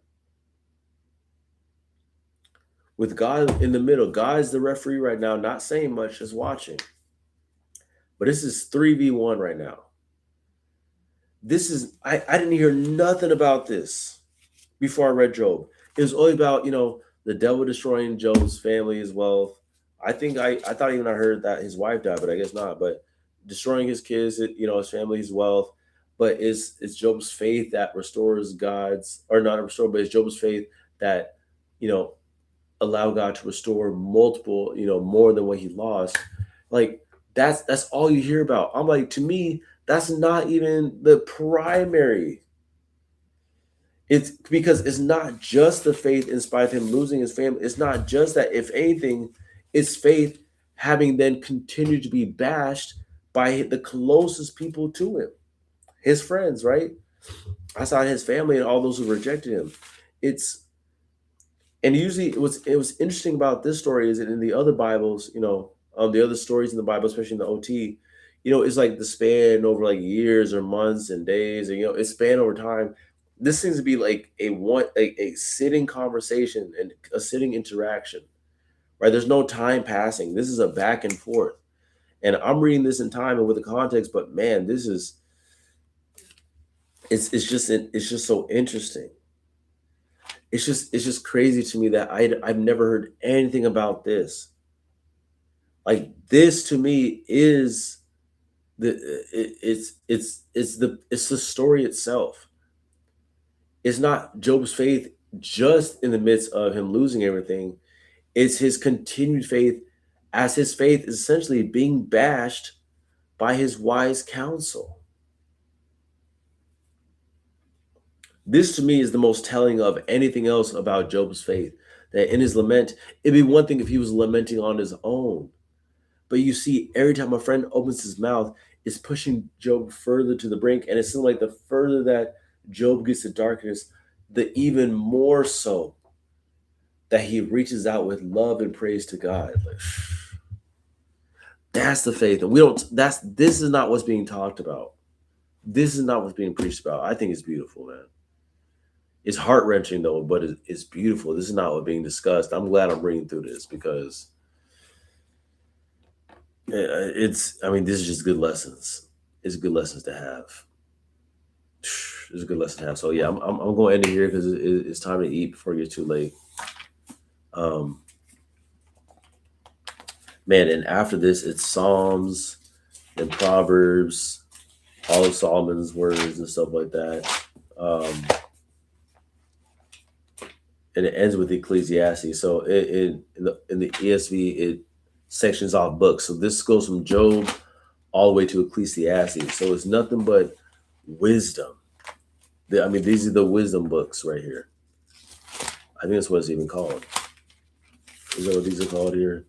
with God in the middle. God's the referee right now, not saying much, just watching. But this is 3v1 right now. This is I didn't hear nothing about this before I read Job. It was only about, the devil destroying Job's family as well. I think I thought even I heard that his wife died, but I guess not. But destroying his kids, his family, his wealth. But it's Job's faith that restores God's, or not restore, but it's Job's faith that, allow God to restore multiple, more than what he lost. Like that's all you hear about. I'm like, to me, that's not even the primary. It's because it's not just the faith in spite of him losing his family. It's not just that. If anything, it's faith having then continued to be bashed by the closest people to him, his friends, right? Outside his family and all those who rejected him. It's and usually it was interesting about this story is that in the other Bibles, the other stories in the Bible, especially in the OT, it's like the span over like years or months and days, and it's span over time. This seems to be like a sitting conversation and a sitting interaction, right? There's no time passing. This is a back and forth, and I'm reading this in time and with the context. But man, this is it's just so interesting. It's just crazy to me that I've never heard anything about this. Like this to me is the it's the story itself. It's not Job's faith just in the midst of him losing everything. It's his continued faith as his faith is essentially being bashed by his wise counsel. This to me is the most telling of anything else about Job's faith. That in his lament, it'd be one thing if he was lamenting on his own. But you see, every time a friend opens his mouth, it's pushing Job further to the brink. And it seems like the further that Job gets to darkness, the even more so that he reaches out with love and praise to God. Like, that's the faith. And this is not what's being talked about. This is not what's being preached about. I think it's beautiful, man. It's heart wrenching though, but it's beautiful. This is not what's being discussed. I'm glad I'm reading through this because this is just good lessons. It's good lessons to have. It's a good lesson to have. So yeah, I'm going to end it here because it's time to eat before it gets too late. Man, and after this, it's Psalms and Proverbs, all of Solomon's words and stuff like that. And it ends with Ecclesiastes. So in the ESV, it sections off books. So this goes from Job all the way to Ecclesiastes. So it's nothing but wisdom. These are the wisdom books right here. I think that's what it's even called. Is that what these are called here?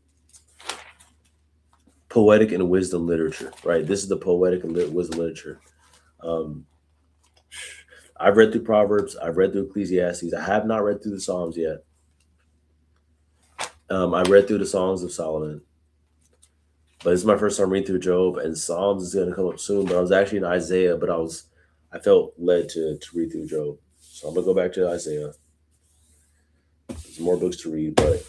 Poetic and wisdom literature, right? This is the poetic and wisdom literature. I've read through Proverbs. I've read through Ecclesiastes. I have not read through the Psalms yet. I read through the Songs of Solomon. But this is my first time reading through Job, and Psalms is going to come up soon. But I was actually in Isaiah, but I felt led to read through Job. So I'm going to go back to Isaiah. There's more books to read, but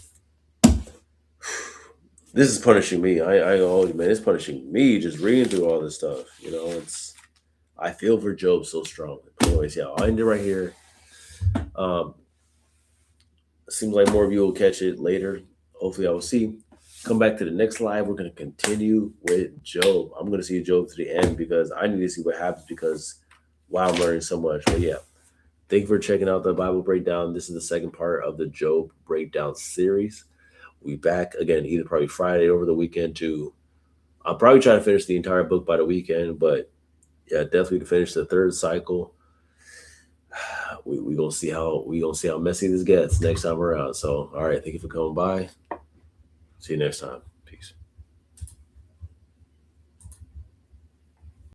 this is punishing me. I hold you, man. It's punishing me just reading through all this stuff. I feel for Job so strongly. But anyways, yeah, I'll end it right here. Seems like more of you will catch it later. Hopefully I will see. Come back to the next live. We're going to continue with Job. I'm going to see Job to the end because I need to see what happens because wow, I'm learning so much. But yeah, thank you for checking out the Bible breakdown. This is the second part of the Job breakdown series. We'll be back again, either probably Friday over the weekend I'll probably try to finish the entire book by the weekend, but yeah, definitely to finish the third cycle. We gonna see how messy this gets next time around. So, all right, thank you for coming by. See you next time. Peace.